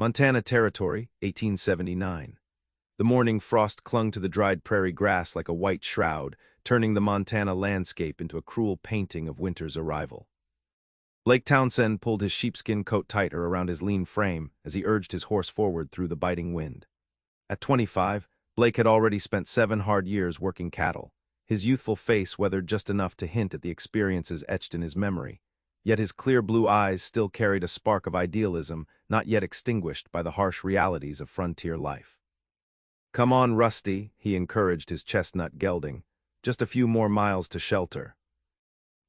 Montana Territory, 1879. The morning frost clung to the dried prairie grass like a white shroud, turning the Montana landscape into a cruel painting of winter's arrival. Blake Townsend pulled his sheepskin coat tighter around his lean frame as he urged his horse forward through the biting wind. At 25, Blake had already spent 7 hard years working cattle. His youthful face weathered just enough to hint at the experiences etched in his memory, yet his clear blue eyes still carried a spark of idealism not yet extinguished by the harsh realities of frontier life. "Come on, Rusty," he encouraged his chestnut gelding. "Just a few more miles to shelter."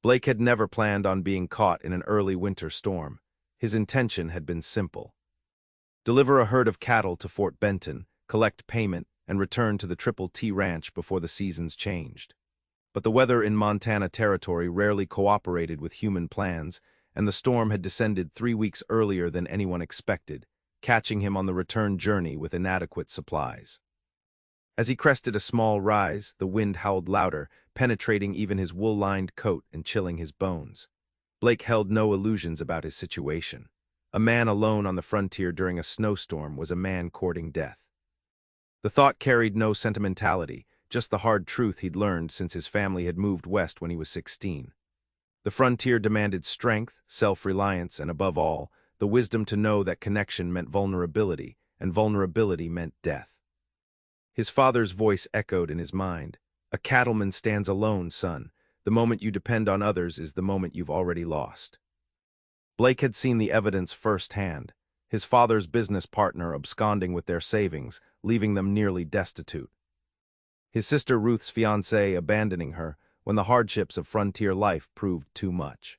Blake had never planned on being caught in an early winter storm. His intention had been simple: deliver a herd of cattle to Fort Benton, collect payment, and return to the Triple T Ranch before the seasons changed. But the weather in Montana Territory rarely cooperated with human plans, and the storm had descended 3 weeks earlier than anyone expected, catching him on the return journey with inadequate supplies. As he crested a small rise, the wind howled louder, penetrating even his wool-lined coat and chilling his bones. Blake held no illusions about his situation. A man alone on the frontier during a snowstorm was a man courting death. The thought carried no sentimentality, just the hard truth he'd learned since his family had moved west when he was 16. The frontier demanded strength, self-reliance, and above all, the wisdom to know that connection meant vulnerability, and vulnerability meant death. His father's voice echoed in his mind. "A cattleman stands alone, son. The moment you depend on others is the moment you've already lost." Blake had seen the evidence firsthand. His father's business partner absconding with their savings, leaving them nearly destitute. His sister Ruth's fiancé abandoning her when the hardships of frontier life proved too much.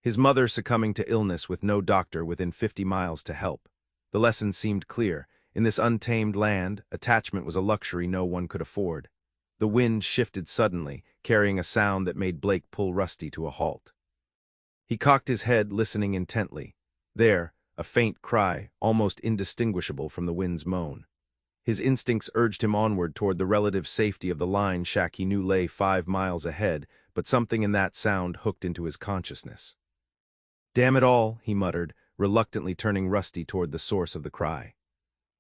His mother succumbing to illness with no doctor within 50 miles to help. The lesson seemed clear. In this untamed land, attachment was a luxury no one could afford. The wind shifted suddenly, carrying a sound that made Blake pull Rusty to a halt. He cocked his head, listening intently. There, a faint cry, almost indistinguishable from the wind's moan. His instincts urged him onward toward the relative safety of the line shack he knew lay 5 miles ahead, but something in that sound hooked into his consciousness. "Damn it all," he muttered, reluctantly turning Rusty toward the source of the cry.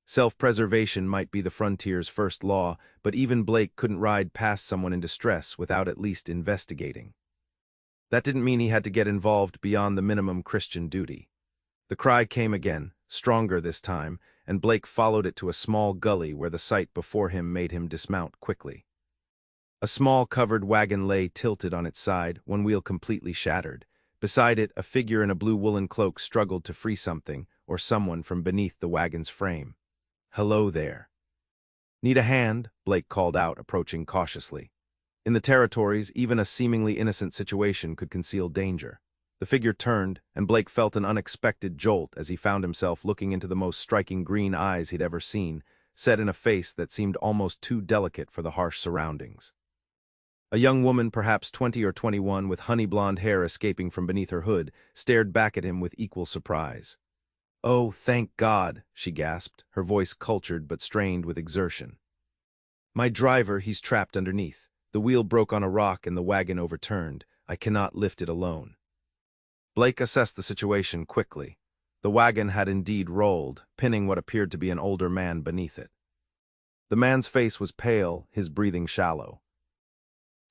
Self-preservation might be the frontier's first law, but even Blake couldn't ride past someone in distress without at least investigating. That didn't mean he had to get involved beyond the minimum Christian duty. The cry came again, stronger this time, and Blake followed it to a small gully where the sight before him made him dismount quickly. A small covered wagon lay tilted on its side, one wheel completely shattered. Beside it, a figure in a blue woolen cloak struggled to free something or someone from beneath the wagon's frame. "Hello there." "Need a hand?" Blake called out, approaching cautiously. In the territories, even a seemingly innocent situation could conceal danger. The figure turned, and Blake felt an unexpected jolt as he found himself looking into the most striking green eyes he'd ever seen, set in a face that seemed almost too delicate for the harsh surroundings. A young woman, perhaps 20 or 21, with honey-blonde hair escaping from beneath her hood, stared back at him with equal surprise. "Oh, thank God," she gasped, her voice cultured but strained with exertion. "My driver, he's trapped underneath. The wheel broke on a rock and the wagon overturned. I cannot lift it alone." Blake assessed the situation quickly. The wagon had indeed rolled, pinning what appeared to be an older man beneath it. The man's face was pale, his breathing shallow.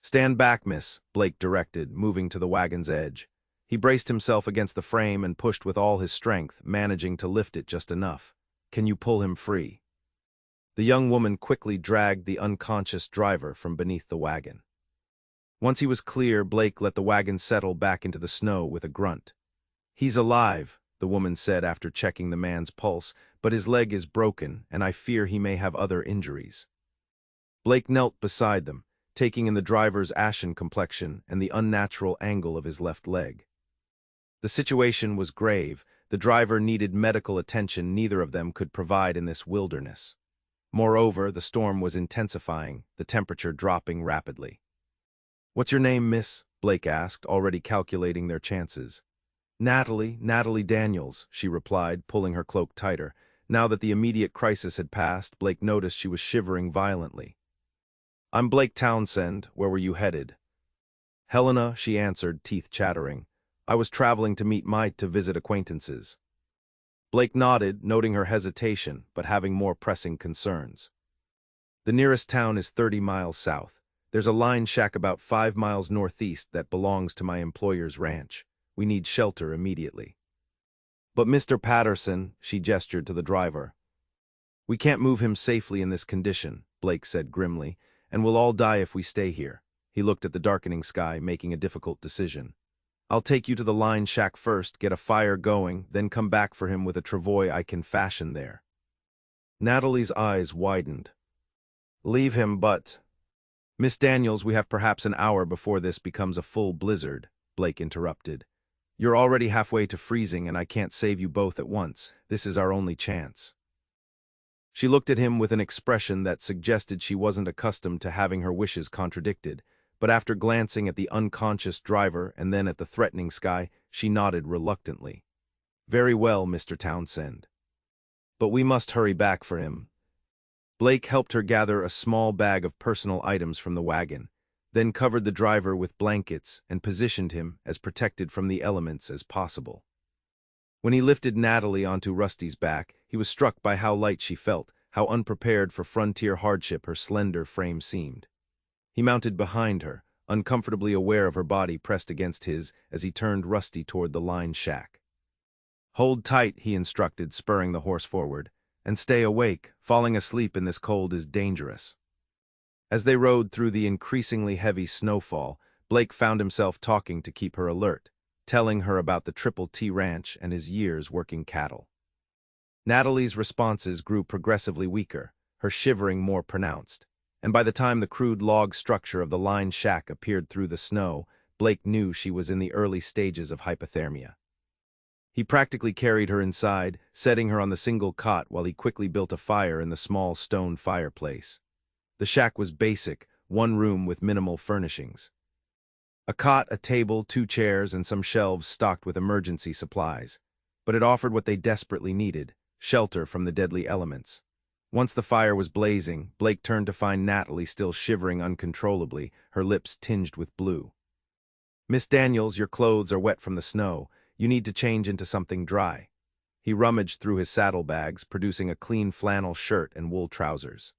"Stand back, miss," Blake directed, moving to the wagon's edge. He braced himself against the frame and pushed with all his strength, managing to lift it just enough. "Can you pull him free?" The young woman quickly dragged the unconscious driver from beneath the wagon. Once he was clear, Blake let the wagon settle back into the snow with a grunt. "He's alive," the woman said after checking the man's pulse, "but his leg is broken, and I fear he may have other injuries." Blake knelt beside them, taking in the driver's ashen complexion and the unnatural angle of his left leg. The situation was grave. The driver needed medical attention neither of them could provide in this wilderness. Moreover, the storm was intensifying, the temperature dropping rapidly. "What's your name, miss?" Blake asked, already calculating their chances. Natalie Daniels," she replied, pulling her cloak tighter. Now that the immediate crisis had passed, Blake noticed she was shivering violently. "I'm Blake Townsend. Where were you headed?" "Helena," she answered, teeth chattering. "I was traveling to meet Mike to visit acquaintances." Blake nodded, noting her hesitation, but having more pressing concerns. The nearest town is 30 miles south. There's a line shack about 5 miles northeast that belongs to my employer's ranch. We need shelter immediately. But Mr. Patterson, she gestured to the driver. We can't move him safely in this condition, Blake said grimly, and we'll all die if we stay here. He looked at the darkening sky, making a difficult decision. I'll take you to the line shack first, get a fire going, then come back for him with a travois I can fashion there. Natalie's eyes widened. Leave him, but... Miss Daniels, we have perhaps an hour before this becomes a full blizzard, Blake interrupted. You're already halfway to freezing and I can't save you both at once. This is our only chance. She looked at him with an expression that suggested she wasn't accustomed to having her wishes contradicted, but after glancing at the unconscious driver and then at the threatening sky, she nodded reluctantly. Very well, Mr. Townsend. But we must hurry back for him. Blake helped her gather a small bag of personal items from the wagon, then covered the driver with blankets and positioned him as protected from the elements as possible. When he lifted Natalie onto Rusty's back, he was struck by how light she felt, how unprepared for frontier hardship her slender frame seemed. He mounted behind her, uncomfortably aware of her body pressed against his as he turned Rusty toward the line shack. Hold tight, he instructed, spurring the horse forward, and stay awake. Falling asleep in this cold is dangerous. As they rode through the increasingly heavy snowfall, Blake found himself talking to keep her alert, telling her about the Triple T Ranch and his years working cattle. Natalie's responses grew progressively weaker, her shivering more pronounced, and by the time the crude log structure of the line shack appeared through the snow, Blake knew she was in the early stages of hypothermia. He practically carried her inside, setting her on the single cot while he quickly built a fire in the small stone fireplace. The shack was basic, one room with minimal furnishings. A cot, a table, 2 chairs, and some shelves stocked with emergency supplies. But it offered what they desperately needed, shelter from the deadly elements. Once the fire was blazing, Blake turned to find Natalie still shivering uncontrollably, her lips tinged with blue. Miss Daniels, your clothes are wet from the snow. You need to change into something dry. He rummaged through his saddlebags, producing a clean flannel shirt and wool trousers.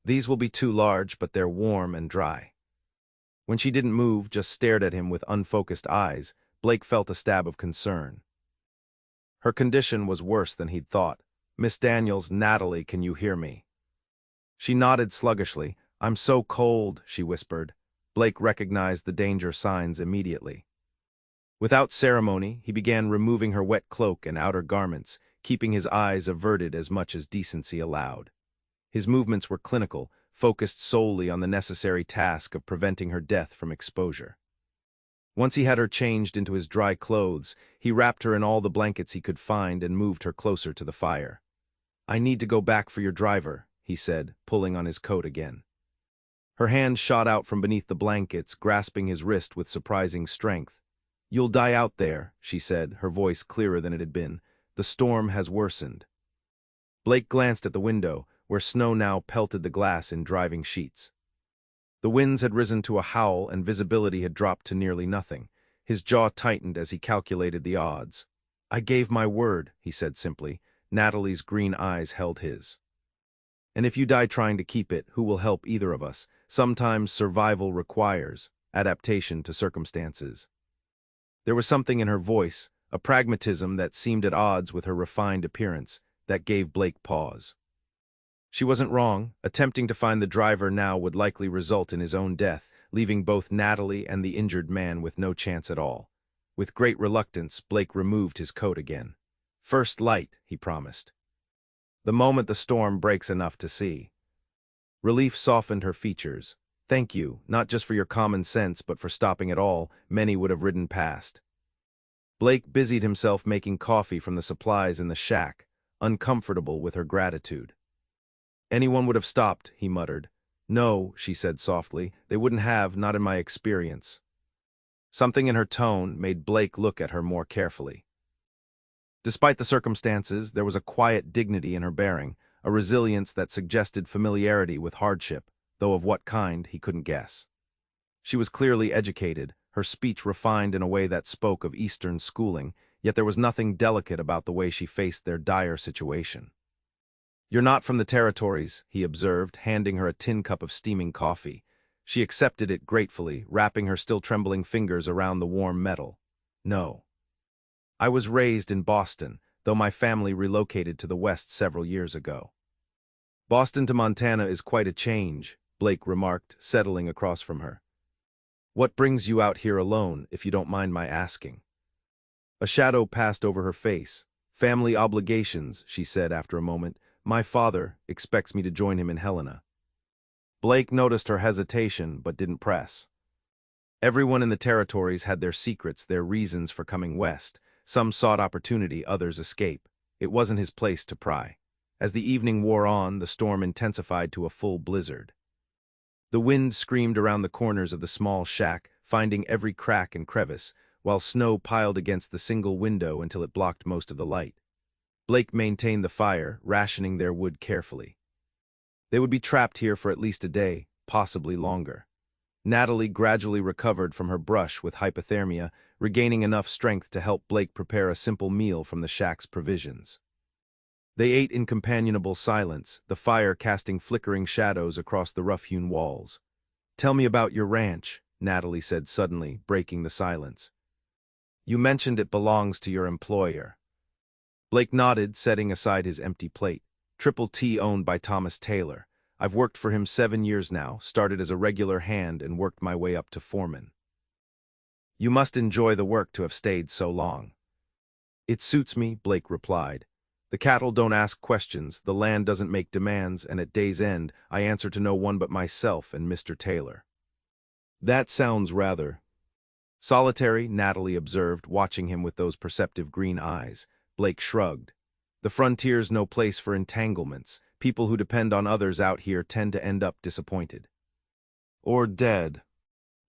These will be too large, but they're warm and dry. When she didn't move, just stared at him with unfocused eyes, Blake felt a stab of concern. Her condition was worse than he'd thought. Miss Daniels, Natalie, can you hear me? She nodded sluggishly. I'm so cold, she whispered. Blake recognized the danger signs immediately. Without ceremony, he began removing her wet cloak and outer garments, keeping his eyes averted as much as decency allowed. His movements were clinical, focused solely on the necessary task of preventing her death from exposure. Once he had her changed into his dry clothes, he wrapped her in all the blankets he could find and moved her closer to the fire. I need to go back for your driver, he said, pulling on his coat again. Her hand shot out from beneath the blankets, grasping his wrist with surprising strength. You'll die out there, she said, her voice clearer than it had been. The storm has worsened. Blake glanced at the window, where snow now pelted the glass in driving sheets. The winds had risen to a howl and visibility had dropped to nearly nothing. His jaw tightened as he calculated the odds. I gave my word, he said simply. Natalie's green eyes held his. And if you die trying to keep it, who will help either of us? Sometimes survival requires adaptation to circumstances. There was something in her voice, a pragmatism that seemed at odds with her refined appearance, that gave Blake pause. She wasn't wrong. Attempting to find the driver now would likely result in his own death, leaving both Natalie and the injured man with no chance at all. With great reluctance, Blake removed his coat again. First light, he promised. The moment the storm breaks enough to see. Relief softened her features. Thank you, not just for your common sense, but for stopping it all. Many would have ridden past. Blake busied himself making coffee from the supplies in the shack, uncomfortable with her gratitude. Anyone would have stopped, he muttered. No, she said softly, they wouldn't have, not in my experience. Something in her tone made Blake look at her more carefully. Despite the circumstances, there was a quiet dignity in her bearing, a resilience that suggested familiarity with hardship, though of what kind he couldn't guess. She was clearly educated, her speech refined in a way that spoke of Eastern schooling, yet there was nothing delicate about the way she faced their dire situation. "You're not from the territories," he observed, handing her a tin cup of steaming coffee. She accepted it gratefully, wrapping her still trembling fingers around the warm metal. "No. I was raised in Boston, though my family relocated to the West several years ago." "Boston to Montana is quite a change," Blake remarked, settling across from her. "What brings you out here alone, if you don't mind my asking?" A shadow passed over her face. "Family obligations," she said after a moment. "My father expects me to join him in Helena." Blake noticed her hesitation, but didn't press. Everyone in the territories had their secrets, their reasons for coming west. Some sought opportunity, others escape. It wasn't his place to pry. As the evening wore on, the storm intensified to a full blizzard. The wind screamed around the corners of the small shack, finding every crack and crevice, while snow piled against the single window until it blocked most of the light. Blake maintained the fire, rationing their wood carefully. They would be trapped here for at least a day, possibly longer. Natalie gradually recovered from her brush with hypothermia, regaining enough strength to help Blake prepare a simple meal from the shack's provisions. They ate in companionable silence, the fire casting flickering shadows across the rough-hewn walls. "Tell me about your ranch," Natalie said suddenly, breaking the silence. "You mentioned it belongs to your employer." Blake nodded, setting aside his empty plate. "Triple T owned by Thomas Taylor. I've worked for him 7 years now, started as a regular hand and worked my way up to foreman." "You must enjoy the work to have stayed so long." "It suits me," Blake replied. "The cattle don't ask questions, the land doesn't make demands, and at day's end, I answer to no one but myself and Mr. Taylor." "That sounds rather solitary," Natalie observed, watching him with those perceptive green eyes. Blake shrugged. "The frontier's no place for entanglements. People who depend on others out here tend to end up disappointed." "Or dead."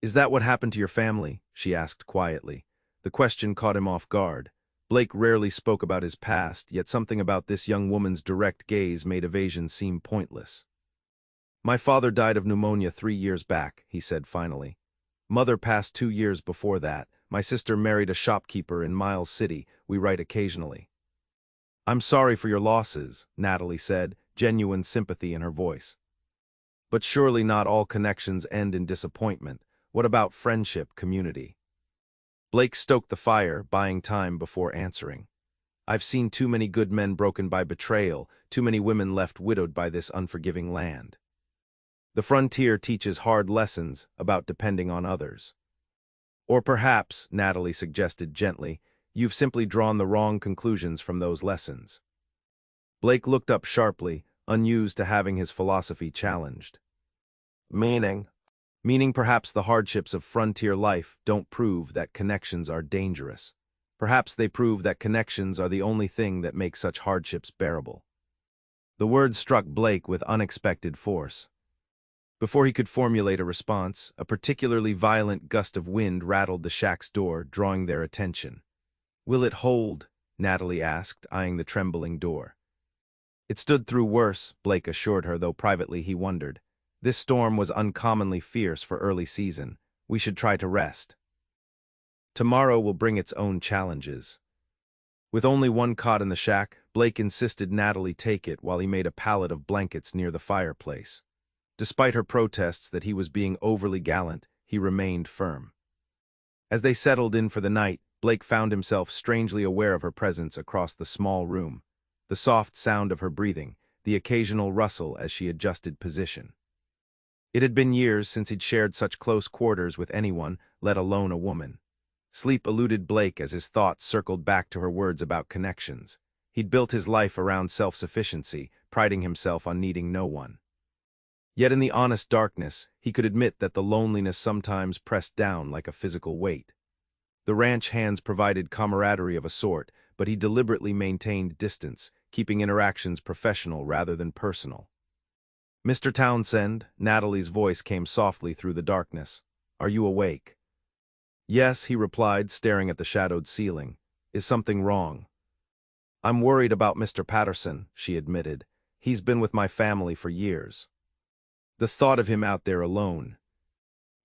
"Is that what happened to your family?" she asked quietly. The question caught him off guard. Blake rarely spoke about his past, yet something about this young woman's direct gaze made evasion seem pointless. "My father died of pneumonia 3 years back," he said finally. "Mother passed 2 years before that. My sister married a shopkeeper in Miles City. We write occasionally." "I'm sorry for your losses," Natalie said, genuine sympathy in her voice. "But surely not all connections end in disappointment. What about friendship, community?" Blake stoked the fire, buying time before answering. "I've seen too many good men broken by betrayal, too many women left widowed by this unforgiving land. The frontier teaches hard lessons about depending on others." "Or perhaps," Natalie suggested gently, "you've simply drawn the wrong conclusions from those lessons." Blake looked up sharply, unused to having his philosophy challenged. "Meaning?" "Meaning perhaps the hardships of frontier life don't prove that connections are dangerous. Perhaps they prove that connections are the only thing that make such hardships bearable." The words struck Blake with unexpected force. Before he could formulate a response, a particularly violent gust of wind rattled the shack's door, drawing their attention. "Will it hold?" Natalie asked, eyeing the trembling door. "It stood through worse," Blake assured her, though privately he wondered. "This storm was uncommonly fierce for early season. We should try to rest. Tomorrow will bring its own challenges." With only one cot in the shack, Blake insisted Natalie take it while he made a pallet of blankets near the fireplace. Despite her protests that he was being overly gallant, he remained firm. As they settled in for the night, Blake found himself strangely aware of her presence across the small room, the soft sound of her breathing, the occasional rustle as she adjusted position. It had been years since he'd shared such close quarters with anyone, let alone a woman. Sleep eluded Blake as his thoughts circled back to her words about connections. He'd built his life around self-sufficiency, priding himself on needing no one. Yet in the honest darkness, he could admit that the loneliness sometimes pressed down like a physical weight. The ranch hands provided camaraderie of a sort, but he deliberately maintained distance, keeping interactions professional rather than personal. "Mr. Townsend," Natalie's voice came softly through the darkness. "Are you awake?" "Yes," he replied, staring at the shadowed ceiling. "Is something wrong?" "I'm worried about Mr. Patterson," she admitted. "He's been with my family for years. The thought of him out there alone."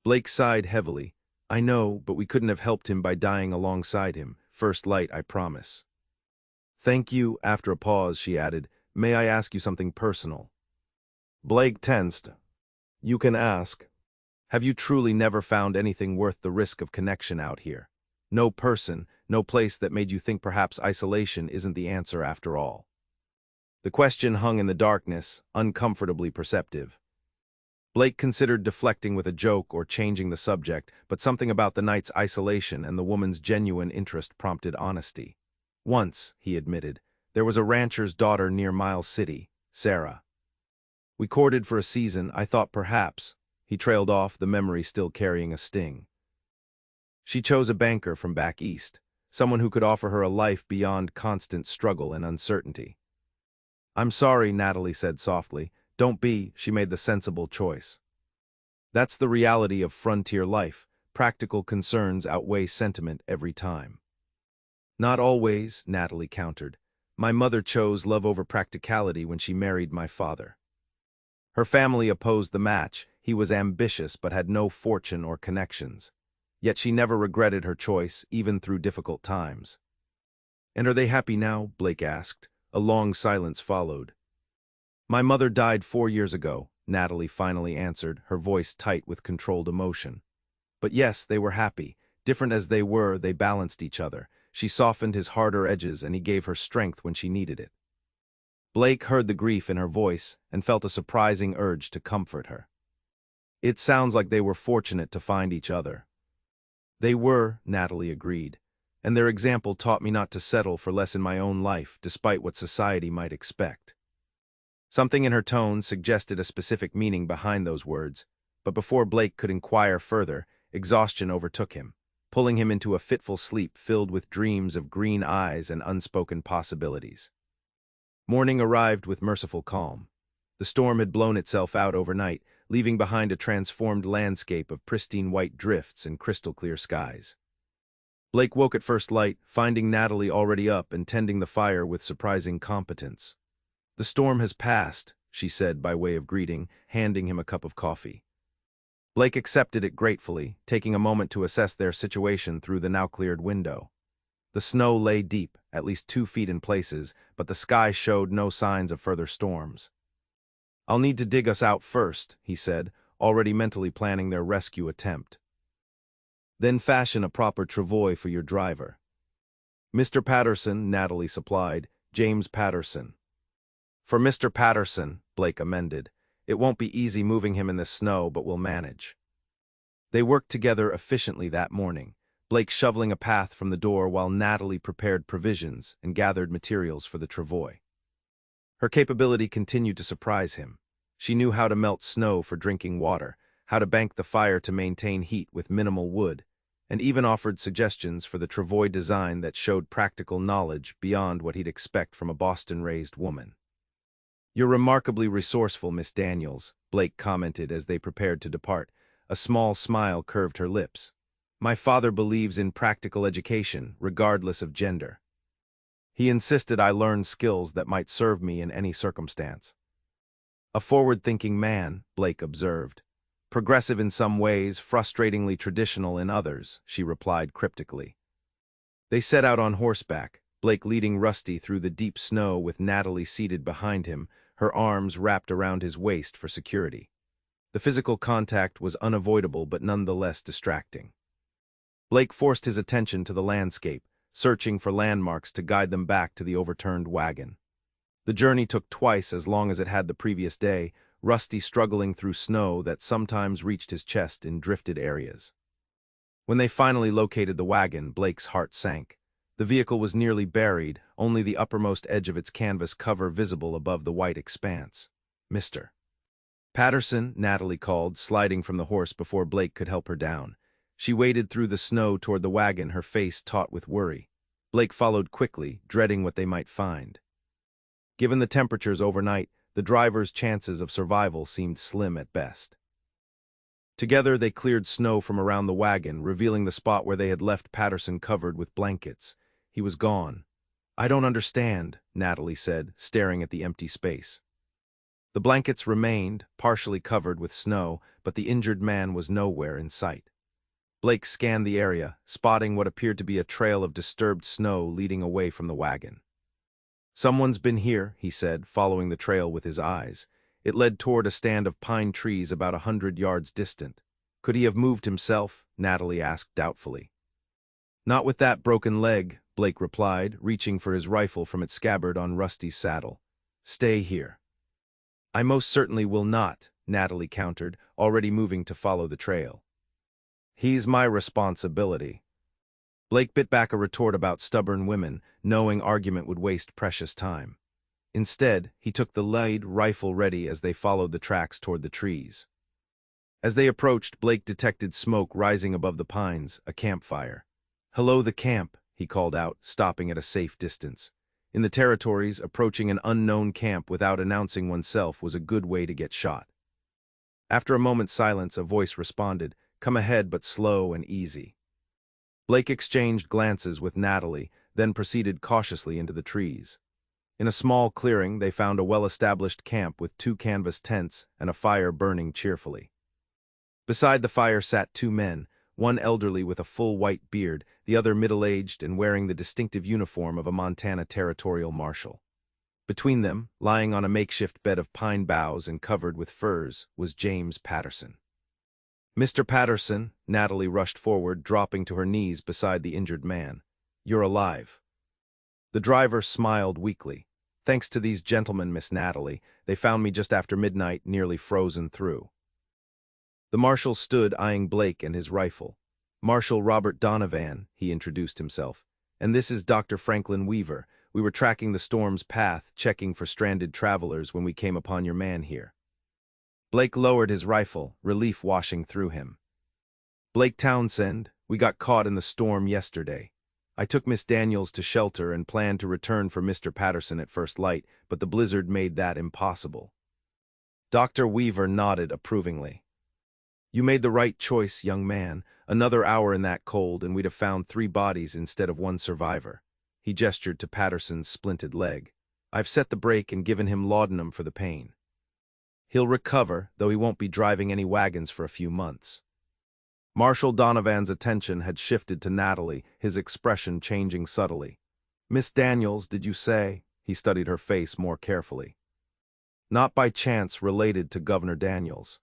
Blake sighed heavily. "I know, but we couldn't have helped him by dying alongside him. First light, I promise." "Thank you." After a pause, she added, "May I ask you something personal?" Blake tensed. "You can ask. Have you truly never found anything worth the risk of connection out here? No person, no place that made you think perhaps isolation isn't the answer after all?" The question hung in the darkness, uncomfortably perceptive. Blake considered deflecting with a joke or changing the subject, but something about the night's isolation and the woman's genuine interest prompted honesty. "Once," he admitted, "there was a rancher's daughter near Miles City, Sarah. We courted for a season. I thought perhaps—" He trailed off, the memory still carrying a sting. "She chose a banker from back east, someone who could offer her a life beyond constant struggle and uncertainty." "I'm sorry," Natalie said softly. "Don't be." She made the sensible choice. "That's the reality of frontier life. Practical concerns outweigh sentiment every time." "Not always," Natalie countered. "My mother chose love over practicality when she married my father. Her family opposed the match. He was ambitious but had no fortune or connections. Yet she never regretted her choice, even through difficult times." "And are they happy now?" Blake asked. A long silence followed. "My mother died 4 years ago," Natalie finally answered, her voice tight with controlled emotion. "But yes, they were happy. Different as they were, they balanced each other. She softened his harder edges, and he gave her strength when she needed it." Blake heard the grief in her voice and felt a surprising urge to comfort her. "It sounds like they were fortunate to find each other." "They were," Natalie agreed, "and their example taught me not to settle for less in my own life, despite what society might expect." Something in her tone suggested a specific meaning behind those words, but before Blake could inquire further, exhaustion overtook him, pulling him into a fitful sleep filled with dreams of green eyes and unspoken possibilities. Morning arrived with merciful calm. The storm had blown itself out overnight, leaving behind a transformed landscape of pristine white drifts and crystal-clear skies. Blake woke at first light, finding Natalie already up and tending the fire with surprising competence. "The storm has passed," she said by way of greeting, handing him a cup of coffee. Blake accepted it gratefully, taking a moment to assess their situation through the now-cleared window. The snow lay deep, at least 2 feet in places, but the sky showed no signs of further storms. "I'll need to dig us out first," he said, already mentally planning their rescue attempt. "Then fashion a proper travois for your driver." "Mr. Patterson," Natalie supplied. "James Patterson." "For Mr. Patterson," Blake amended. "It won't be easy moving him in the snow, but we'll manage." They worked together efficiently that morning, Blake shoveling a path from the door while Natalie prepared provisions and gathered materials for the travois. Her capability continued to surprise him. She knew how to melt snow for drinking water, how to bank the fire to maintain heat with minimal wood, and even offered suggestions for the travois design that showed practical knowledge beyond what he'd expect from a Boston-raised woman. "You're remarkably resourceful, Miss Daniels," Blake commented as they prepared to depart. A small smile curved her lips. "My father believes in practical education, regardless of gender. He insisted I learn skills that might serve me in any circumstance." "A forward-thinking man," Blake observed. "Progressive in some ways, frustratingly traditional in others," she replied cryptically. They set out on horseback, Blake leading Rusty through the deep snow with Natalie seated behind him, her arms wrapped around his waist for security. The physical contact was unavoidable but nonetheless distracting. Blake forced his attention to the landscape, searching for landmarks to guide them back to the overturned wagon. The journey took twice as long as it had the previous day, Rusty struggling through snow that sometimes reached his chest in drifted areas. When they finally located the wagon, Blake's heart sank. The vehicle was nearly buried, only the uppermost edge of its canvas cover visible above the white expanse. "Mr. Patterson," Natalie called, sliding from the horse before Blake could help her down. She waded through the snow toward the wagon, her face taut with worry. Blake followed quickly, dreading what they might find. Given the temperatures overnight, the driver's chances of survival seemed slim at best. Together they cleared snow from around the wagon, revealing the spot where they had left Patterson covered with blankets. He was gone. "I don't understand," Natalie said, staring at the empty space. The blankets remained, partially covered with snow, but the injured man was nowhere in sight. Blake scanned the area, spotting what appeared to be a trail of disturbed snow leading away from the wagon. "Someone's been here," he said, following the trail with his eyes. It led toward a stand of pine trees about 100 yards distant. "Could he have moved himself?" Natalie asked doubtfully. "Not with that broken leg," Blake replied, reaching for his rifle from its scabbard on Rusty's saddle. "Stay here." "I most certainly will not," Natalie countered, already moving to follow the trail. "He's my responsibility." Blake bit back a retort about stubborn women, knowing argument would waste precious time. Instead, he took the lead, rifle ready as they followed the tracks toward the trees. As they approached, Blake detected smoke rising above the pines, a campfire. "Hello, the camp," he called out, stopping at a safe distance. In the territories, approaching an unknown camp without announcing oneself was a good way to get shot. After a moment's silence, a voice responded, "Come ahead, but slow and easy." Blake exchanged glances with Natalie, then proceeded cautiously into the trees. In a small clearing, they found a well-established camp with 2 canvas tents and a fire burning cheerfully. Beside the fire sat 2 men, one elderly with a full white beard, the other middle-aged and wearing the distinctive uniform of a Montana territorial marshal. Between them, lying on a makeshift bed of pine boughs and covered with furs, was James Patterson. "Mr. Patterson," Natalie rushed forward, dropping to her knees beside the injured man. "You're alive." The driver smiled weakly. "Thanks to these gentlemen, Miss Natalie, they found me just after midnight, nearly frozen through." The marshal stood eyeing Blake and his rifle. "Marshal Robert Donovan," he introduced himself. "And this is Dr. Franklin Weaver. We were tracking the storm's path, checking for stranded travelers when we came upon your man here." Blake lowered his rifle, relief washing through him. "Blake Townsend, we got caught in the storm yesterday. I took Miss Daniels to shelter and planned to return for Mr. Patterson at first light, but the blizzard made that impossible." Dr. Weaver nodded approvingly. "You made the right choice, young man. Another hour in that cold and we'd have found 3 bodies instead of 1 survivor." He gestured to Patterson's splinted leg. "I've set the brake and given him laudanum for the pain. He'll recover, though he won't be driving any wagons for a few months." Marshal Donovan's attention had shifted to Natalie, his expression changing subtly. "Miss Daniels, did you say?" He studied her face more carefully. "Not by chance related to Governor Daniels?"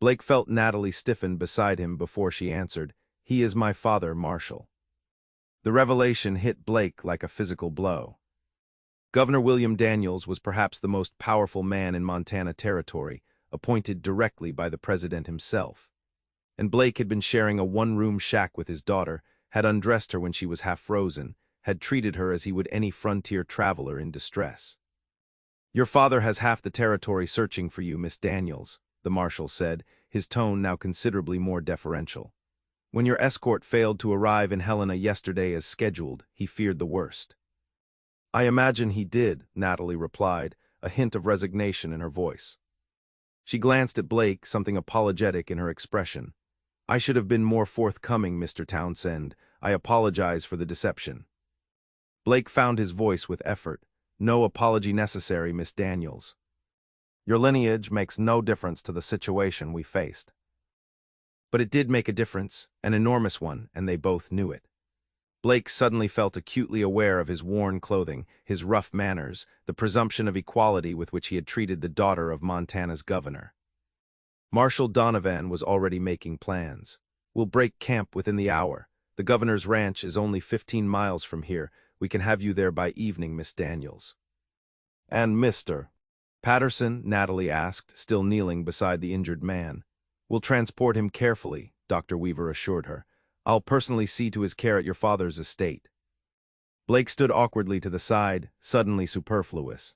Blake felt Natalie stiffen beside him before she answered, "He is my father, Marshal." The revelation hit Blake like a physical blow. Governor William Daniels was perhaps the most powerful man in Montana territory, appointed directly by the president himself. And Blake had been sharing a 1-room shack with his daughter, had undressed her when she was half frozen, had treated her as he would any frontier traveler in distress. "Your father has half the territory searching for you, Miss Daniels," the marshal said, his tone now considerably more deferential. "When your escort failed to arrive in Helena yesterday as scheduled, he feared the worst." "I imagine he did," Natalie replied, a hint of resignation in her voice. She glanced at Blake, something apologetic in her expression. "I should have been more forthcoming, Mr. Townsend. I apologize for the deception." Blake found his voice with effort. "No apology necessary, Miss Daniels. Your lineage makes no difference to the situation we faced." But it did make a difference, an enormous one, and they both knew it. Blake suddenly felt acutely aware of his worn clothing, his rough manners, the presumption of equality with which he had treated the daughter of Montana's governor. Marshal Donovan was already making plans. "We'll break camp within the hour. The governor's ranch is only 15 miles from here. We can have you there by evening, Miss Daniels." "And Mr. Patterson?" Natalie asked, still kneeling beside the injured man. "We'll transport him carefully," Dr. Weaver assured her. "I'll personally see to his care at your father's estate." Blake stood awkwardly to the side, suddenly superfluous.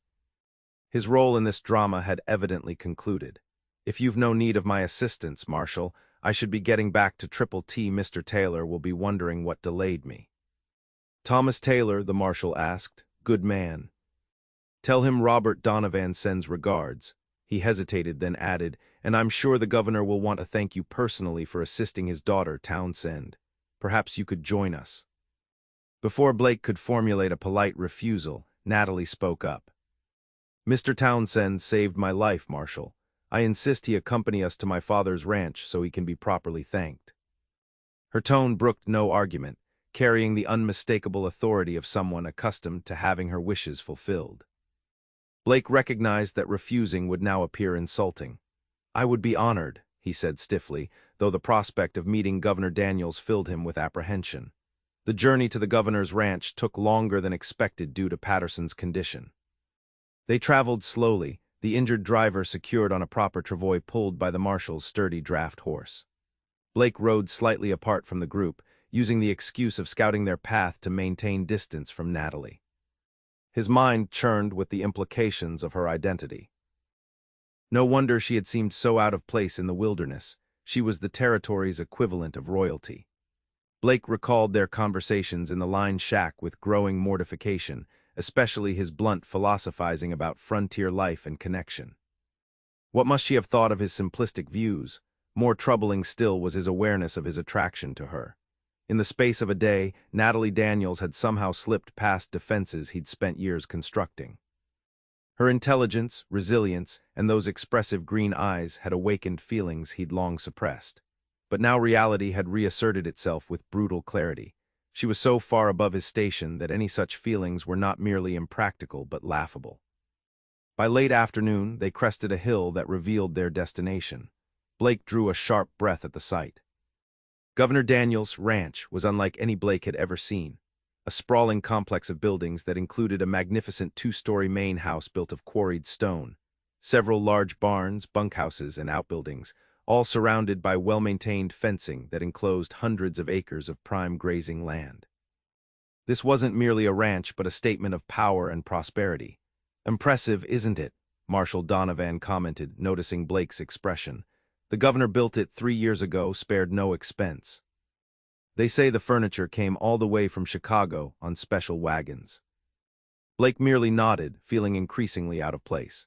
His role in this drama had evidently concluded. "If you've no need of my assistance, Marshal, I should be getting back to Triple T. Mr. Taylor will be wondering what delayed me." "Thomas Taylor," the marshal asked. "Good man. Tell him Robert Donovan sends regards." He hesitated, then added, "And I'm sure the governor will want to thank you personally for assisting his daughter, Townsend. Perhaps you could join us." Before Blake could formulate a polite refusal, Natalie spoke up. "Mr. Townsend saved my life, Marshal. I insist he accompany us to my father's ranch so he can be properly thanked." Her tone brooked no argument, carrying the unmistakable authority of someone accustomed to having her wishes fulfilled. Blake recognized that refusing would now appear insulting. "I would be honored," he said stiffly, though the prospect of meeting Governor Daniels filled him with apprehension. The journey to the governor's ranch took longer than expected due to Patterson's condition. They traveled slowly, the injured driver secured on a proper travois pulled by the marshal's sturdy draft horse. Blake rode slightly apart from the group, using the excuse of scouting their path to maintain distance from Natalie. His mind churned with the implications of her identity. No wonder she had seemed so out of place in the wilderness. She was the territory's equivalent of royalty. Blake recalled their conversations in the line shack with growing mortification, especially his blunt philosophizing about frontier life and connection. What must she have thought of his simplistic views? More troubling still was his awareness of his attraction to her. In the space of a day, Natalie Daniels had somehow slipped past defenses he'd spent years constructing. Her intelligence, resilience, and those expressive green eyes had awakened feelings he'd long suppressed. But now reality had reasserted itself with brutal clarity. She was so far above his station that any such feelings were not merely impractical but laughable. By late afternoon, they crested a hill that revealed their destination. Blake drew a sharp breath at the sight. Governor Daniels' ranch was unlike any Blake had ever seen. A sprawling complex of buildings that included a magnificent two-story main house built of quarried stone, several large barns, bunkhouses, and outbuildings, all surrounded by well-maintained fencing that enclosed hundreds of acres of prime grazing land. This wasn't merely a ranch but a statement of power and prosperity. "Impressive, isn't it?" Marshal Donovan commented, noticing Blake's expression. "The governor built it 3 years ago, spared no expense. They say the furniture came all the way from Chicago on special wagons." Blake merely nodded, feeling increasingly out of place.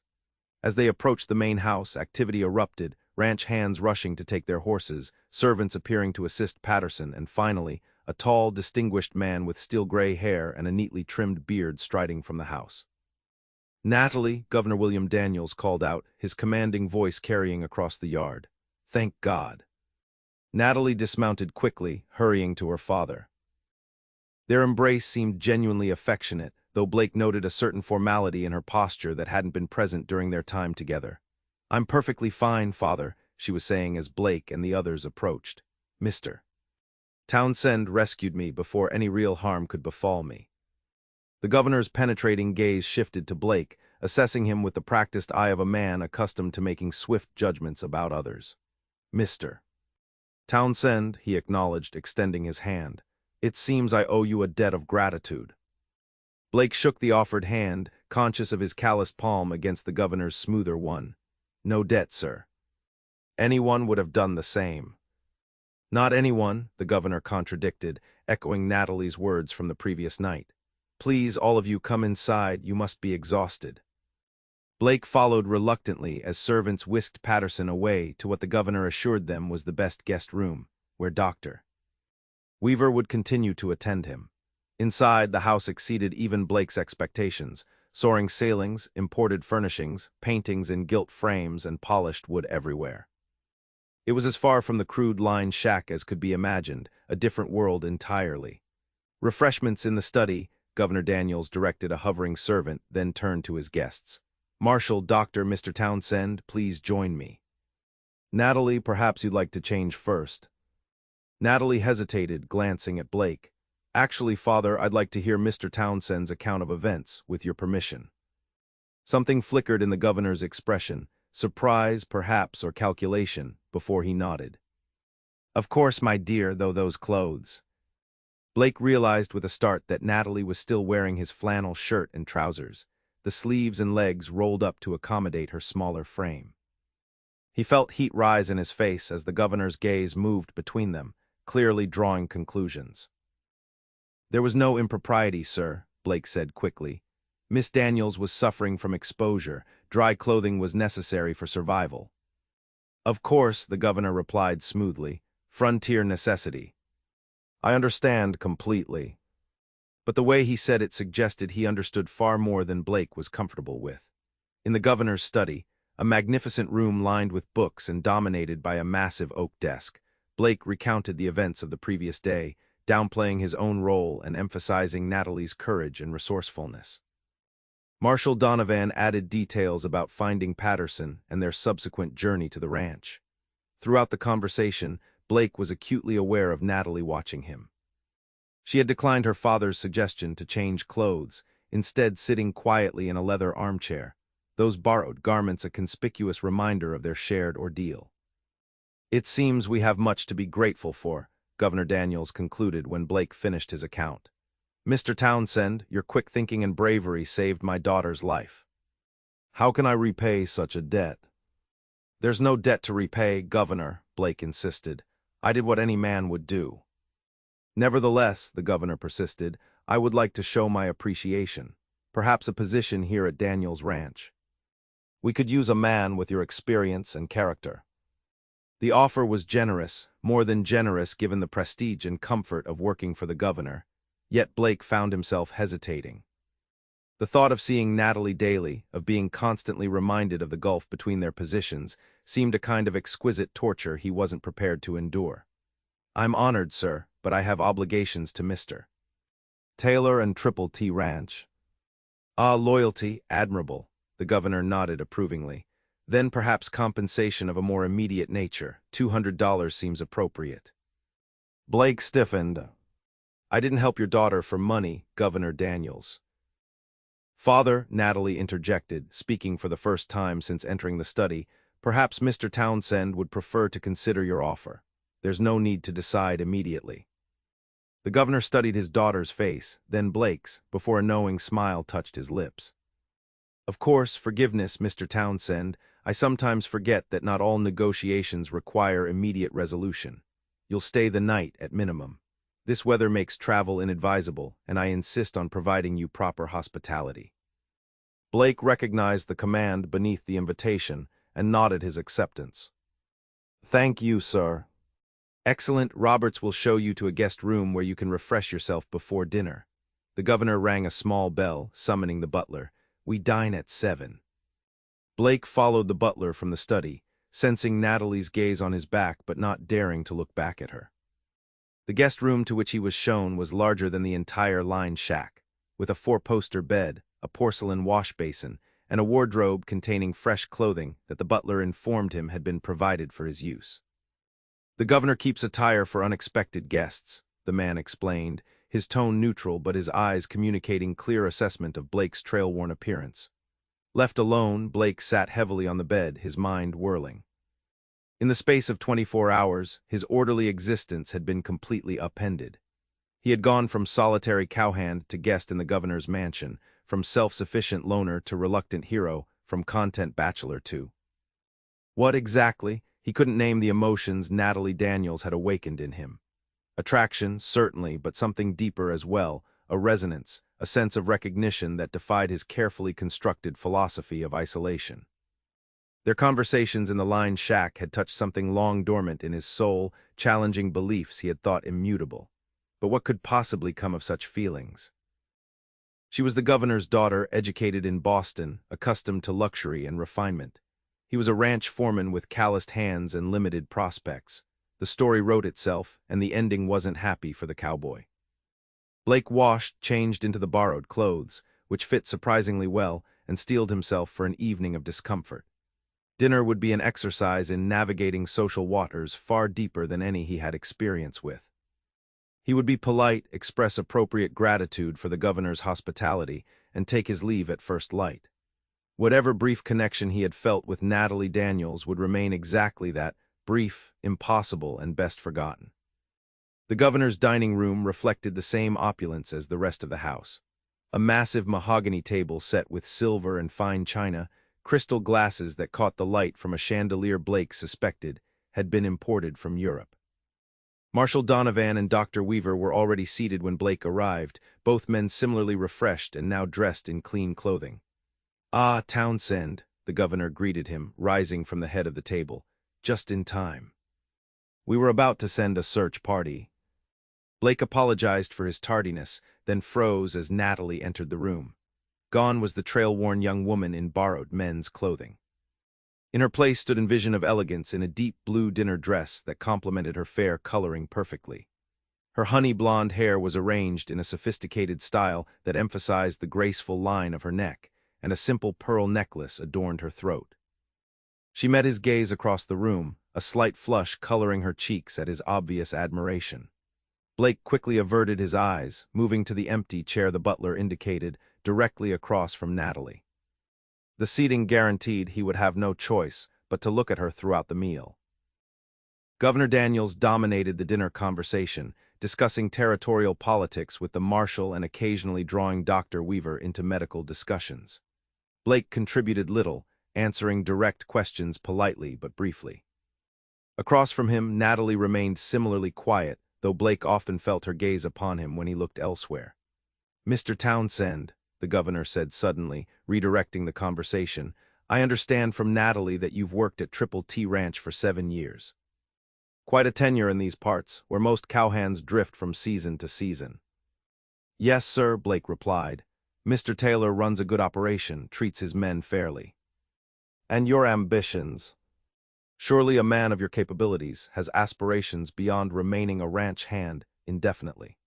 As they approached the main house, activity erupted, ranch hands rushing to take their horses, servants appearing to assist Patterson, and finally, a tall, distinguished man with steel-gray hair and a neatly trimmed beard striding from the house. "Natalie," Governor William Daniels called out, his commanding voice carrying across the yard. "Thank God." Natalie dismounted quickly, hurrying to her father. Their embrace seemed genuinely affectionate, though Blake noted a certain formality in her posture that hadn't been present during their time together. "I'm perfectly fine, Father," she was saying as Blake and the others approached. "Mr. Townsend rescued me before any real harm could befall me." The governor's penetrating gaze shifted to Blake, assessing him with the practiced eye of a man accustomed to making swift judgments about others. "Mr. Townsend," he acknowledged, extending his hand. "It seems I owe you a debt of gratitude." Blake shook the offered hand, conscious of his calloused palm against the governor's smoother one. "No debt, sir. Anyone would have done the same." "Not anyone," the governor contradicted, echoing Natalie's words from the previous night. "Please, all of you, come inside. You must be exhausted." Blake followed reluctantly as servants whisked Patterson away to what the governor assured them was the best guest room, where Dr. Weaver would continue to attend him. Inside, the house exceeded even Blake's expectations. Soaring ceilings, imported furnishings, paintings in gilt frames, and polished wood everywhere. It was as far from the crude line shack as could be imagined, a different world entirely. "Refreshments in the study," Governor Daniels directed a hovering servant, then turned to his guests. "Marshal, Doctor, Mr. Townsend, please join me." "Natalie, perhaps you'd like to change first." Natalie hesitated, glancing at Blake. "Actually, Father, I'd like to hear Mr. Townsend's account of events, with your permission." Something flickered in the governor's expression, surprise, perhaps, or calculation, before he nodded. "Of course, my dear, though those clothes." Blake realized with a start that Natalie was still wearing his flannel shirt and trousers, the sleeves and legs rolled up to accommodate her smaller frame. He felt heat rise in his face as the governor's gaze moved between them, clearly drawing conclusions. "There was no impropriety, sir," Blake said quickly. "Miss Daniels was suffering from exposure. Dry clothing was necessary for survival." "Of course," the governor replied smoothly. "Frontier necessity." "I understand completely." But the way he said it suggested he understood far more than Blake was comfortable with. In the governor's study, a magnificent room lined with books and dominated by a massive oak desk, Blake recounted the events of the previous day, downplaying his own role and emphasizing Natalie's courage and resourcefulness. Marshal Donovan added details about finding Patterson and their subsequent journey to the ranch. Throughout the conversation, Blake was acutely aware of Natalie watching him. She had declined her father's suggestion to change clothes, instead sitting quietly in a leather armchair, those borrowed garments a conspicuous reminder of their shared ordeal. "It seems we have much to be grateful for," Governor Daniels concluded when Blake finished his account. "Mr. Townsend, your quick thinking and bravery saved my daughter's life." "How can I repay such a debt?" "There's no debt to repay, Governor," Blake insisted. "I did what any man would do." "Nevertheless," the governor persisted, "I would like to show my appreciation. Perhaps a position here at Daniels Ranch. We could use a man with your experience and character." The offer was generous, more than generous given the prestige and comfort of working for the governor, yet Blake found himself hesitating. The thought of seeing Natalie daily, of being constantly reminded of the gulf between their positions, seemed a kind of exquisite torture he wasn't prepared to endure. "I'm honored, sir, but I have obligations to Mr. Taylor and Triple T Ranch." "Ah, loyalty, admirable," the governor nodded approvingly. "Then perhaps compensation of a more immediate nature. $200 seems appropriate." Blake stiffened. "I didn't help your daughter for money, Governor Daniels." "Father," Natalie interjected, speaking for the first time since entering the study, "perhaps Mr. Townsend would prefer to consider your offer. There's no need to decide immediately." The governor studied his daughter's face, then Blake's, before a knowing smile touched his lips. "Of course, forgiveness, Mr. Townsend. I sometimes forget that not all negotiations require immediate resolution. You'll stay the night at minimum. This weather makes travel inadvisable, and I insist on providing you proper hospitality." Blake recognized the command beneath the invitation and nodded his acceptance. "Thank you, sir." "Excellent. Roberts will show you to a guest room where you can refresh yourself before dinner." The governor rang a small bell, summoning the butler. "We dine at 7. Blake followed the butler from the study, sensing Natalie's gaze on his back but not daring to look back at her. The guest room to which he was shown was larger than the entire line shack, with a 4-poster bed, a porcelain wash basin, and a wardrobe containing fresh clothing that the butler informed him had been provided for his use. "The governor keeps attire for unexpected guests," the man explained, his tone neutral but his eyes communicating clear assessment of Blake's trail-worn appearance. Left alone, Blake sat heavily on the bed, his mind whirling. In the space of 24 hours, his orderly existence had been completely upended. He had gone from solitary cowhand to guest in the governor's mansion, from self-sufficient loner to reluctant hero, from content bachelor to... What exactly? He couldn't name the emotions Natalie Daniels had awakened in him. Attraction, certainly, but something deeper as well, a resonance, a sense of recognition that defied his carefully constructed philosophy of isolation. Their conversations in the line shack had touched something long dormant in his soul, challenging beliefs he had thought immutable. But what could possibly come of such feelings? She was the governor's daughter, educated in Boston, accustomed to luxury and refinement. He was a ranch foreman with calloused hands and limited prospects. The story wrote itself, and the ending wasn't happy for the cowboy. Blake washed, changed into the borrowed clothes, which fit surprisingly well, and steeled himself for an evening of discomfort. Dinner would be an exercise in navigating social waters far deeper than any he had experience with. He would be polite, express appropriate gratitude for the governor's hospitality, and take his leave at first light. Whatever brief connection he had felt with Natalie Daniels would remain exactly that, brief, impossible, and best forgotten. The governor's dining room reflected the same opulence as the rest of the house. A massive mahogany table set with silver and fine china, crystal glasses that caught the light from a chandelier Blake suspected had been imported from Europe. Marshal Donovan and Dr. Weaver were already seated when Blake arrived, both men similarly refreshed and now dressed in clean clothing. "Ah, Townsend," the governor greeted him, rising from the head of the table. "Just in time. We were about to send a search party." Blake apologized for his tardiness, then froze as Natalie entered the room. Gone was the trail-worn young woman in borrowed men's clothing. In her place stood a vision of elegance in a deep blue dinner dress that complemented her fair coloring perfectly. Her honey blonde hair was arranged in a sophisticated style that emphasized the graceful line of her neck, and a simple pearl necklace adorned her throat. She met his gaze across the room, a slight flush coloring her cheeks at his obvious admiration. Blake quickly averted his eyes, moving to the empty chair the butler indicated, directly across from Natalie. The seating guaranteed he would have no choice but to look at her throughout the meal. Governor Daniels dominated the dinner conversation, discussing territorial politics with the marshal and occasionally drawing Dr. Weaver into medical discussions. Blake contributed little, answering direct questions politely but briefly. Across from him, Natalie remained similarly quiet, though Blake often felt her gaze upon him when he looked elsewhere. "Mr. Townsend," the governor said suddenly, redirecting the conversation, "I understand from Natalie that you've worked at Triple T Ranch for 7 years. Quite a tenure in these parts, where most cowhands drift from season to season." "Yes, sir," Blake replied. "Mr. Taylor runs a good operation, treats his men fairly." "And your ambitions? Surely a man of your capabilities has aspirations beyond remaining a ranch hand indefinitely."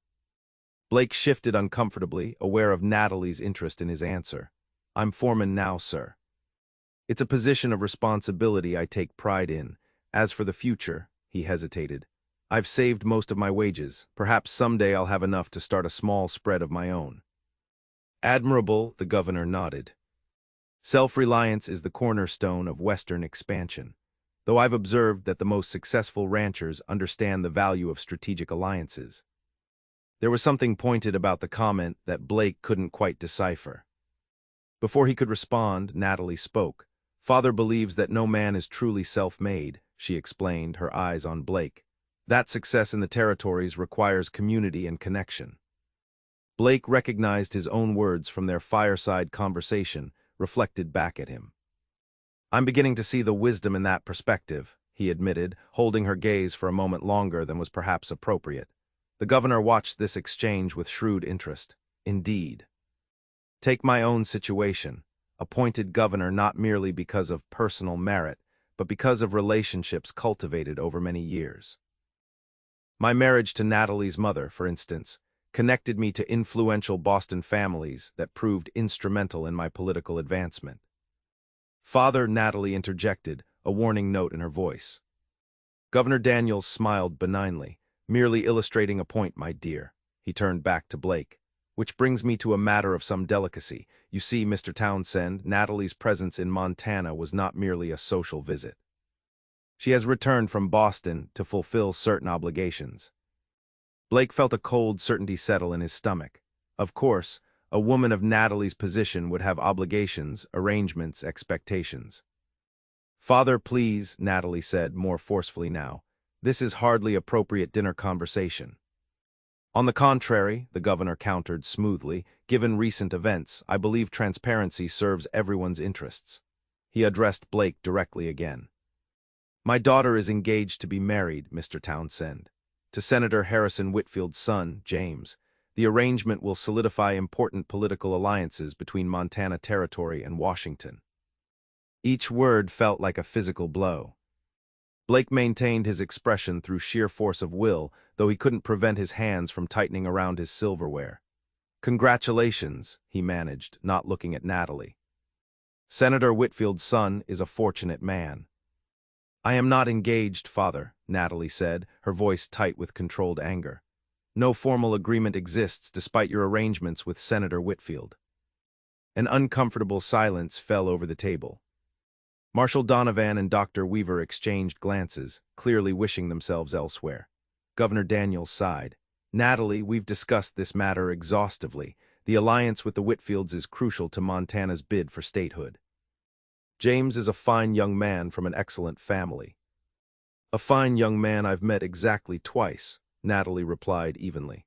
Blake shifted uncomfortably, aware of Natalie's interest in his answer. "I'm foreman now, sir. It's a position of responsibility I take pride in. As for the future," he hesitated, "I've saved most of my wages. Perhaps someday I'll have enough to start a small spread of my own." "Admirable," the governor nodded. "Self-reliance is the cornerstone of Western expansion, though I've observed that the most successful ranchers understand the value of strategic alliances." There was something pointed about the comment that Blake couldn't quite decipher. Before he could respond, Natalie spoke. "Father believes that no man is truly self-made," she explained, her eyes on Blake. "That success in the territories requires community and connection." Blake recognized his own words from their fireside conversation, reflected back at him. "I'm beginning to see the wisdom in that perspective," he admitted, holding her gaze for a moment longer than was perhaps appropriate. The governor watched this exchange with shrewd interest. "Indeed. Take my own situation, appointed governor not merely because of personal merit, but because of relationships cultivated over many years. My marriage to Natalie's mother, for instance, connected me to influential Boston families that proved instrumental in my political advancement." "Father," Natalie interjected, a warning note in her voice. Governor Daniels smiled benignly. "Merely illustrating a point, my dear." He turned back to Blake. "Which brings me to a matter of some delicacy. You see, Mr. Townsend, Natalie's presence in Montana was not merely a social visit. She has returned from Boston to fulfill certain obligations." Blake felt a cold certainty settle in his stomach. Of course, a woman of Natalie's position would have obligations, arrangements, expectations. "Father, please," Natalie said, more forcefully now. "This is hardly appropriate dinner conversation." "On the contrary," the governor countered smoothly, "given recent events, I believe transparency serves everyone's interests." He addressed Blake directly again. "My daughter is engaged to be married, Mr. Townsend, to Senator Harrison Whitfield's son, James. The arrangement will solidify important political alliances between Montana Territory and Washington." Each word felt like a physical blow. Blake maintained his expression through sheer force of will, though he couldn't prevent his hands from tightening around his silverware. "Congratulations," he managed, not looking at Natalie. "Senator Whitfield's son is a fortunate man." "I am not engaged, Father," Natalie said, her voice tight with controlled anger. "No formal agreement exists despite your arrangements with Senator Whitfield." An uncomfortable silence fell over the table. Marshal Donovan and Dr. Weaver exchanged glances, clearly wishing themselves elsewhere. Governor Daniels sighed. "Natalie, we've discussed this matter exhaustively. The alliance with the Whitfields is crucial to Montana's bid for statehood. James is a fine young man from an excellent family." "A fine young man I've met exactly twice," Natalie replied evenly.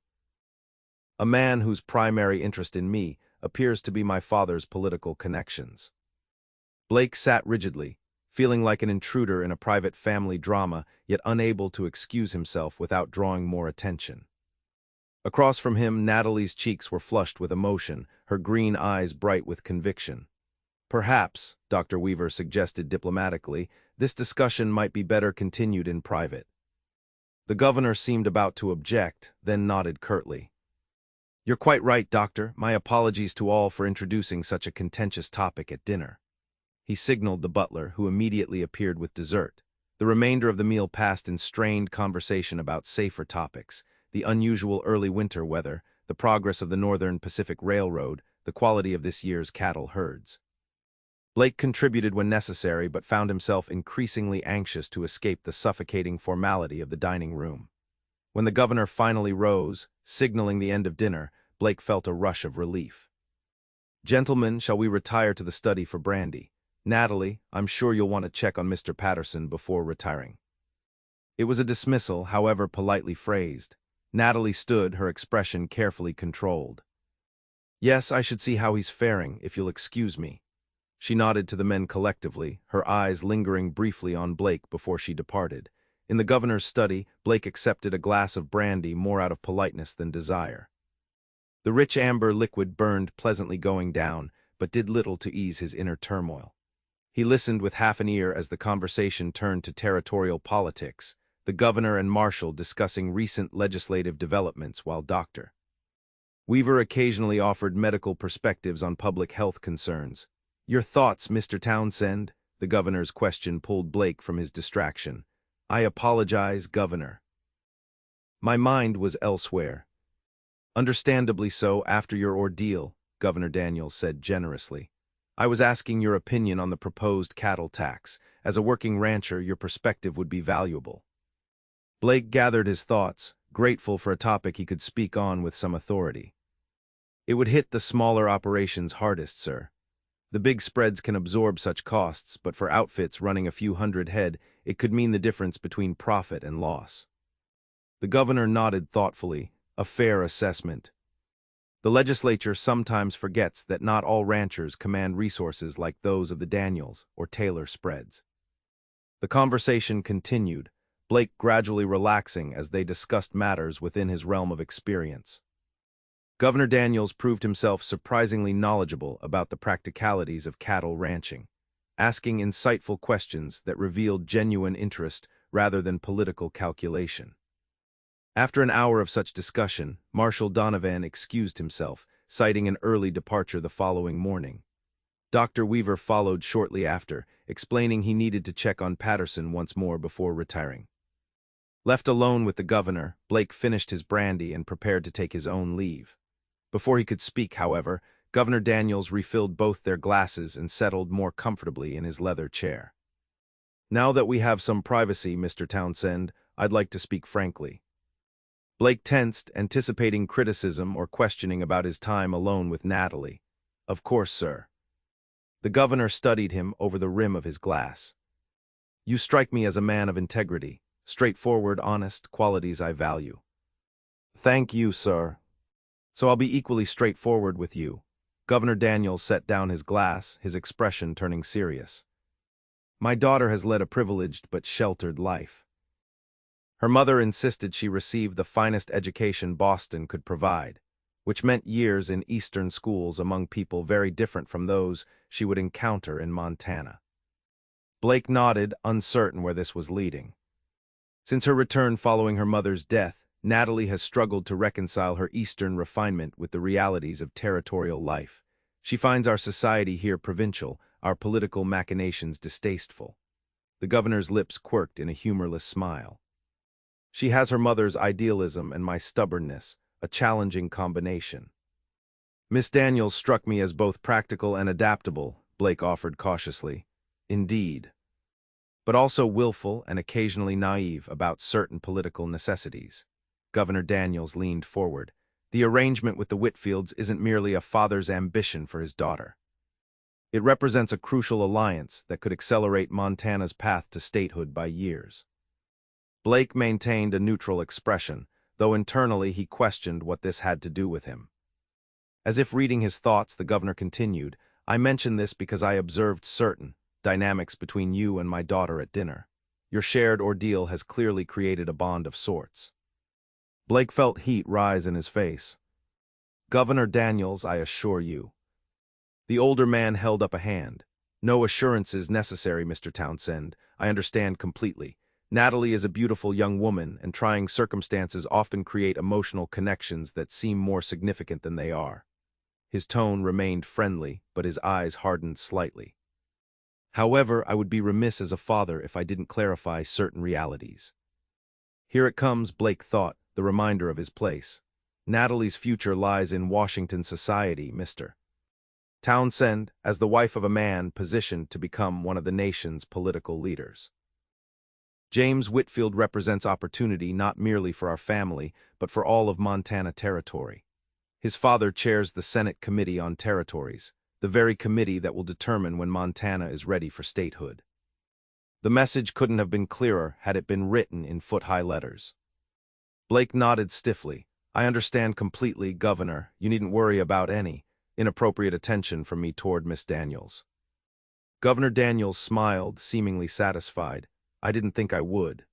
"A man whose primary interest in me appears to be my father's political connections." Blake sat rigidly, feeling like an intruder in a private family drama, yet unable to excuse himself without drawing more attention. Across from him, Natalie's cheeks were flushed with emotion, her green eyes bright with conviction. Perhaps, Dr. Weaver suggested diplomatically, this discussion might be better continued in private. The governor seemed about to object, then nodded curtly. You're quite right, Doctor. My apologies to all for introducing such a contentious topic at dinner. He signaled the butler, who immediately appeared with dessert. The remainder of the meal passed in strained conversation about safer topics: the unusual early winter weather, the progress of the Northern Pacific Railroad, the quality of this year's cattle herds. Blake contributed when necessary, but found himself increasingly anxious to escape the suffocating formality of the dining room. When the governor finally rose, signaling the end of dinner, Blake felt a rush of relief. Gentlemen, shall we retire to the study for brandy? Natalie, I'm sure you'll want to check on Mr. Patterson before retiring. It was a dismissal, however politely phrased. Natalie stood, her expression carefully controlled. Yes, I should see how he's faring, if you'll excuse me. She nodded to the men collectively, her eyes lingering briefly on Blake before she departed. In the governor's study, Blake accepted a glass of brandy more out of politeness than desire. The rich amber liquid burned pleasantly going down, but did little to ease his inner turmoil. He listened with half an ear as the conversation turned to territorial politics, the governor and marshal discussing recent legislative developments while Dr. Weaver occasionally offered medical perspectives on public health concerns. Your thoughts, Mr. Townsend? The governor's question pulled Blake from his distraction. I apologize, Governor. My mind was elsewhere. Understandably so after your ordeal, Governor Daniels said generously. I was asking your opinion on the proposed cattle tax. As a working rancher, your perspective would be valuable. Blake gathered his thoughts, grateful for a topic he could speak on with some authority. It would hit the smaller operations hardest, sir. The big spreads can absorb such costs, but for outfits running a few hundred head, it could mean the difference between profit and loss. The governor nodded thoughtfully, a fair assessment. The legislature sometimes forgets that not all ranchers command resources like those of the Daniels or Taylor spreads. The conversation continued, Blake gradually relaxing as they discussed matters within his realm of experience. Governor Daniels proved himself surprisingly knowledgeable about the practicalities of cattle ranching, asking insightful questions that revealed genuine interest rather than political calculation. After an hour of such discussion, Marshal Donovan excused himself, citing an early departure the following morning. Dr. Weaver followed shortly after, explaining he needed to check on Patterson once more before retiring. Left alone with the governor, Blake finished his brandy and prepared to take his own leave. Before he could speak, however, Governor Daniels refilled both their glasses and settled more comfortably in his leather chair. Now that we have some privacy, Mr. Townsend, I'd like to speak frankly. Blake tensed, anticipating criticism or questioning about his time alone with Natalie. Of course, sir. The governor studied him over the rim of his glass. You strike me as a man of integrity, straightforward, honest, qualities I value. Thank you, sir. So I'll be equally straightforward with you. Governor Daniels set down his glass, his expression turning serious. My daughter has led a privileged but sheltered life. Her mother insisted she receive the finest education Boston could provide, which meant years in Eastern schools among people very different from those she would encounter in Montana. Blake nodded, uncertain where this was leading. Since her return following her mother's death, Natalie has struggled to reconcile her Eastern refinement with the realities of territorial life. She finds our society here provincial, our political machinations distasteful. The governor's lips quirked in a humorless smile. She has her mother's idealism and my stubbornness, a challenging combination. Miss Daniels struck me as both practical and adaptable, Blake offered cautiously. Indeed. But also willful and occasionally naive about certain political necessities. Governor Daniels leaned forward. The arrangement with the Whitfields isn't merely a father's ambition for his daughter. It represents a crucial alliance that could accelerate Montana's path to statehood by years. Blake maintained a neutral expression, though internally he questioned what this had to do with him. As if reading his thoughts, the governor continued, I mention this because I observed certain dynamics between you and my daughter at dinner. Your shared ordeal has clearly created a bond of sorts. Blake felt heat rise in his face. Governor Daniels, I assure you. The older man held up a hand. No assurances necessary, Mr. Townsend. I understand completely. Natalie is a beautiful young woman, and trying circumstances often create emotional connections that seem more significant than they are. His tone remained friendly, but his eyes hardened slightly. However, I would be remiss as a father if I didn't clarify certain realities. Here it comes, Blake thought, the reminder of his place. Natalie's future lies in Washington society, Mr. Townsend, as the wife of a man positioned to become one of the nation's political leaders. James Whitfield represents opportunity not merely for our family, but for all of Montana Territory. His father chairs the Senate Committee on Territories, the very committee that will determine when Montana is ready for statehood. The message couldn't have been clearer had it been written in foot-high letters. Blake nodded stiffly. I understand completely, Governor. You needn't worry about any inappropriate attention from me toward Miss Daniels. Governor Daniels smiled, seemingly satisfied. I didn't think I would.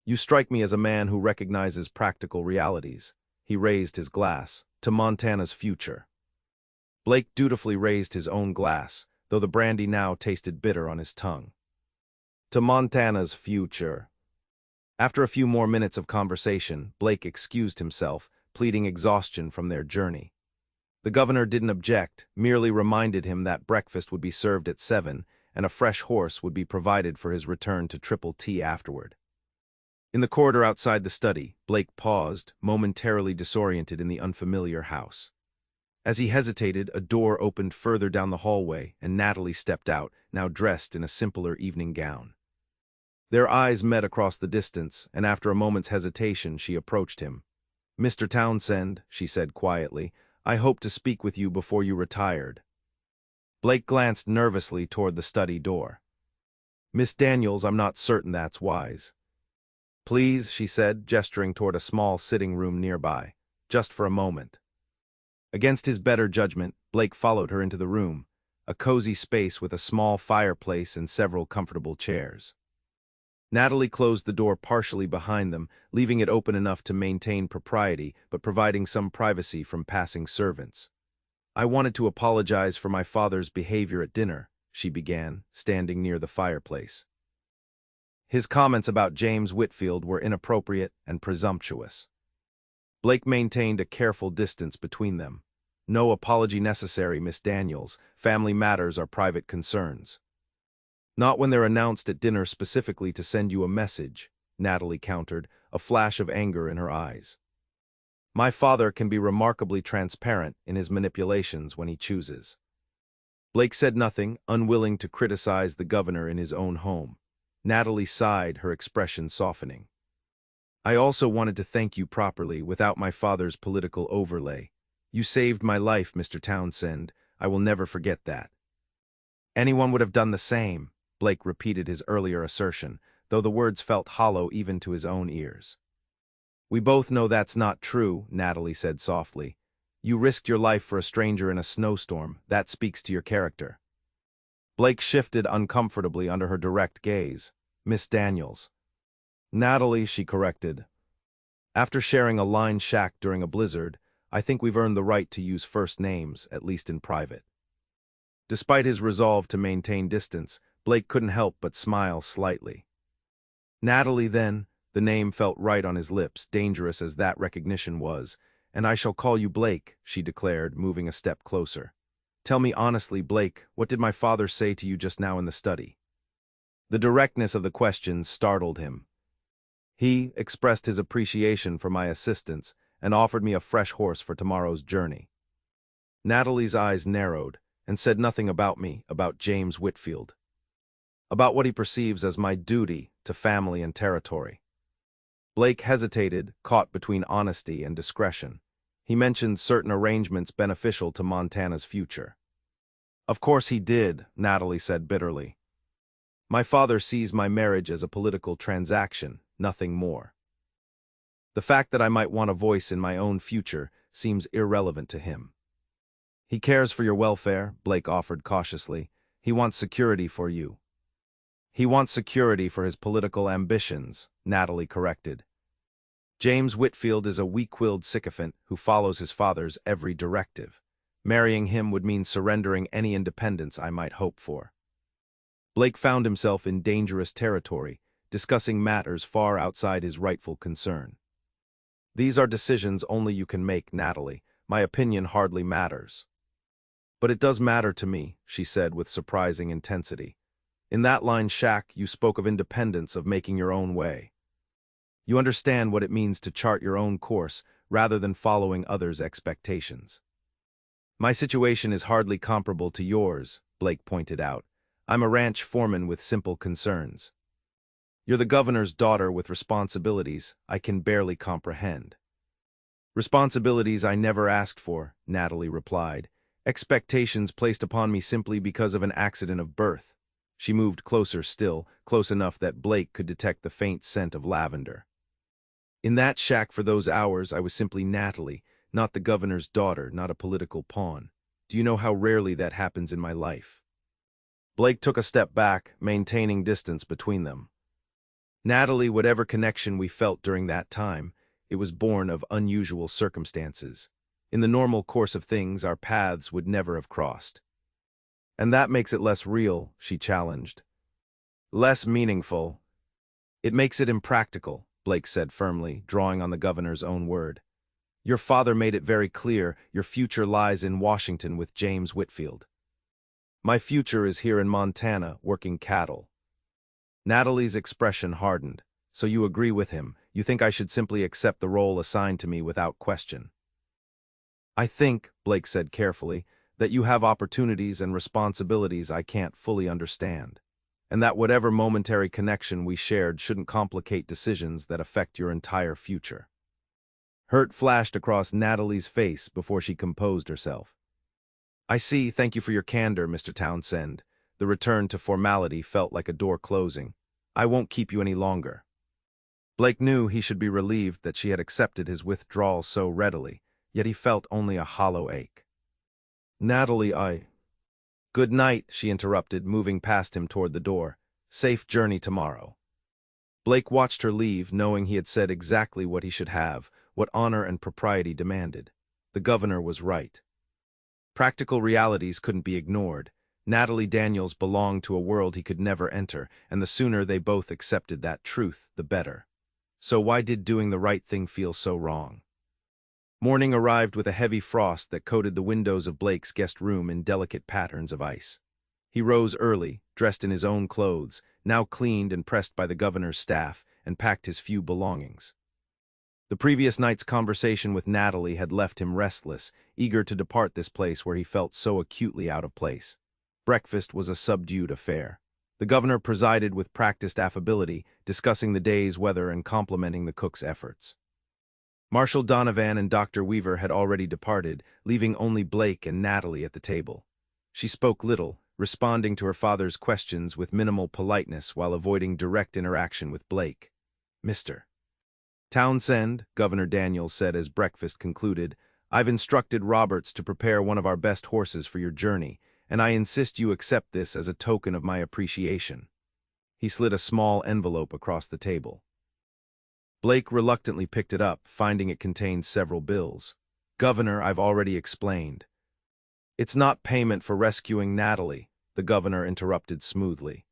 You strike me as a man who recognizes practical realities. He raised his glass. To Montana's future. Blake dutifully raised his own glass, though the brandy now tasted bitter on his tongue. To Montana's future. After a few more minutes of conversation, Blake excused himself, pleading exhaustion from their journey. The governor didn't object, merely reminded him that breakfast would be served at 7, and a fresh horse would be provided for his return to Triple T afterward. In the corridor outside the study, Blake paused, momentarily disoriented in the unfamiliar house. As he hesitated, a door opened further down the hallway, and Natalie stepped out, now dressed in a simpler evening gown. Their eyes met across the distance, and after a moment's hesitation, she approached him. Mr. Townsend, she said quietly, I hope to speak with you before you retired. Blake glanced nervously toward the study door. Miss Daniels, I'm not certain that's wise. Please, she said, gesturing toward a small sitting room nearby. Just for a moment. Against his better judgment, Blake followed her into the room, a cozy space with a small fireplace and several comfortable chairs. Natalie closed the door partially behind them, leaving it open enough to maintain propriety, but providing some privacy from passing servants. I wanted to apologize for my father's behavior at dinner, she began, standing near the fireplace. His comments about James Whitfield were inappropriate and presumptuous. Blake maintained a careful distance between them. No apology necessary, Miss Daniels. Family matters are private concerns. Not when they're announced at dinner specifically to send you a message, Natalie countered, a flash of anger in her eyes. My father can be remarkably transparent in his manipulations when he chooses. Blake said nothing, unwilling to criticize the governor in his own home. Natalie sighed, her expression softening. I also wanted to thank you properly, without my father's political overlay. You saved my life, Mr. Townsend. I will never forget that. Anyone would have done the same, Blake repeated his earlier assertion, though the words felt hollow even to his own ears. We both know that's not true, Natalie said softly. You risked your life for a stranger in a snowstorm. That speaks to your character. Blake shifted uncomfortably under her direct gaze. Miss Daniels. Natalie, she corrected. After sharing a line shack during a blizzard, I think we've earned the right to use first names, at least in private. Despite his resolve to maintain distance, Blake couldn't help but smile slightly. Natalie, then, the name felt right on his lips, dangerous as that recognition was. And I shall call you Blake, she declared, moving a step closer. Tell me honestly, Blake, what did my father say to you just now in the study? The directness of the question startled him. He expressed his appreciation for my assistance and offered me a fresh horse for tomorrow's journey. Natalie's eyes narrowed and said nothing about me, about James Whitfield. About what he perceives as my duty to family and territory. Blake hesitated, caught between honesty and discretion. He mentioned certain arrangements beneficial to Montana's future. Of course he did, Natalie said bitterly. My father sees my marriage as a political transaction, nothing more. The fact that I might want a voice in my own future seems irrelevant to him. He cares for your welfare, Blake offered cautiously. He wants security for you. He wants security for his political ambitions, Natalie corrected. James Whitfield is a weak-willed sycophant who follows his father's every directive. Marrying him would mean surrendering any independence I might hope for. Blake found himself in dangerous territory, discussing matters far outside his rightful concern. These are decisions only you can make, Natalie. My opinion hardly matters. But it does matter to me, she said with surprising intensity. In that line, Shaq, you spoke of independence, of making your own way. You understand what it means to chart your own course rather than following others' expectations. My situation is hardly comparable to yours, Blake pointed out. I'm a ranch foreman with simple concerns. You're the governor's daughter with responsibilities I can barely comprehend. Responsibilities I never asked for, Natalie replied. Expectations placed upon me simply because of an accident of birth. She moved closer still, close enough that Blake could detect the faint scent of lavender. In that shack for those hours, I was simply Natalie, not the governor's daughter, not a political pawn. Do you know how rarely that happens in my life? Blake took a step back, maintaining distance between them. Natalie, whatever connection we felt during that time, it was born of unusual circumstances. In the normal course of things, our paths would never have crossed. And that makes it less real, she challenged. Less meaningful. It makes it impractical, Blake said firmly, drawing on the governor's own word. Your father made it very clear your future lies in Washington with James Whitfield. My future is here in Montana, working cattle. Natalie's expression hardened. So you agree with him? You think I should simply accept the role assigned to me without question? I think, Blake said carefully, that you have opportunities and responsibilities I can't fully understand, and that whatever momentary connection we shared shouldn't complicate decisions that affect your entire future. Hurt flashed across Natalie's face before she composed herself. I see, thank you for your candor, Mr. Townsend. The return to formality felt like a door closing. I won't keep you any longer. Blake knew he should be relieved that she had accepted his withdrawal so readily, yet he felt only a hollow ache. Natalie, Good night, she interrupted, moving past him toward the door. Safe journey tomorrow. Blake watched her leave, knowing he had said exactly what he should have, what honor and propriety demanded. The governor was right. Practical realities couldn't be ignored. Natalie Daniels belonged to a world he could never enter, and the sooner they both accepted that truth, the better. So why did doing the right thing feel so wrong? Morning arrived with a heavy frost that coated the windows of Blake's guest room in delicate patterns of ice. He rose early, dressed in his own clothes, now cleaned and pressed by the governor's staff, and packed his few belongings. The previous night's conversation with Natalie had left him restless, eager to depart this place where he felt so acutely out of place. Breakfast was a subdued affair. The governor presided with practiced affability, discussing the day's weather and complimenting the cook's efforts. Marshal Donovan and Dr. Weaver had already departed, leaving only Blake and Natalie at the table. She spoke little, responding to her father's questions with minimal politeness while avoiding direct interaction with Blake. Mr. Townsend, Governor Daniels said as breakfast concluded, I've instructed Roberts to prepare one of our best horses for your journey, and I insist you accept this as a token of my appreciation. He slid a small envelope across the table. Blake reluctantly picked it up, finding it contained several bills. Governor, I've already explained. It's not payment for rescuing Natalie, the governor interrupted smoothly.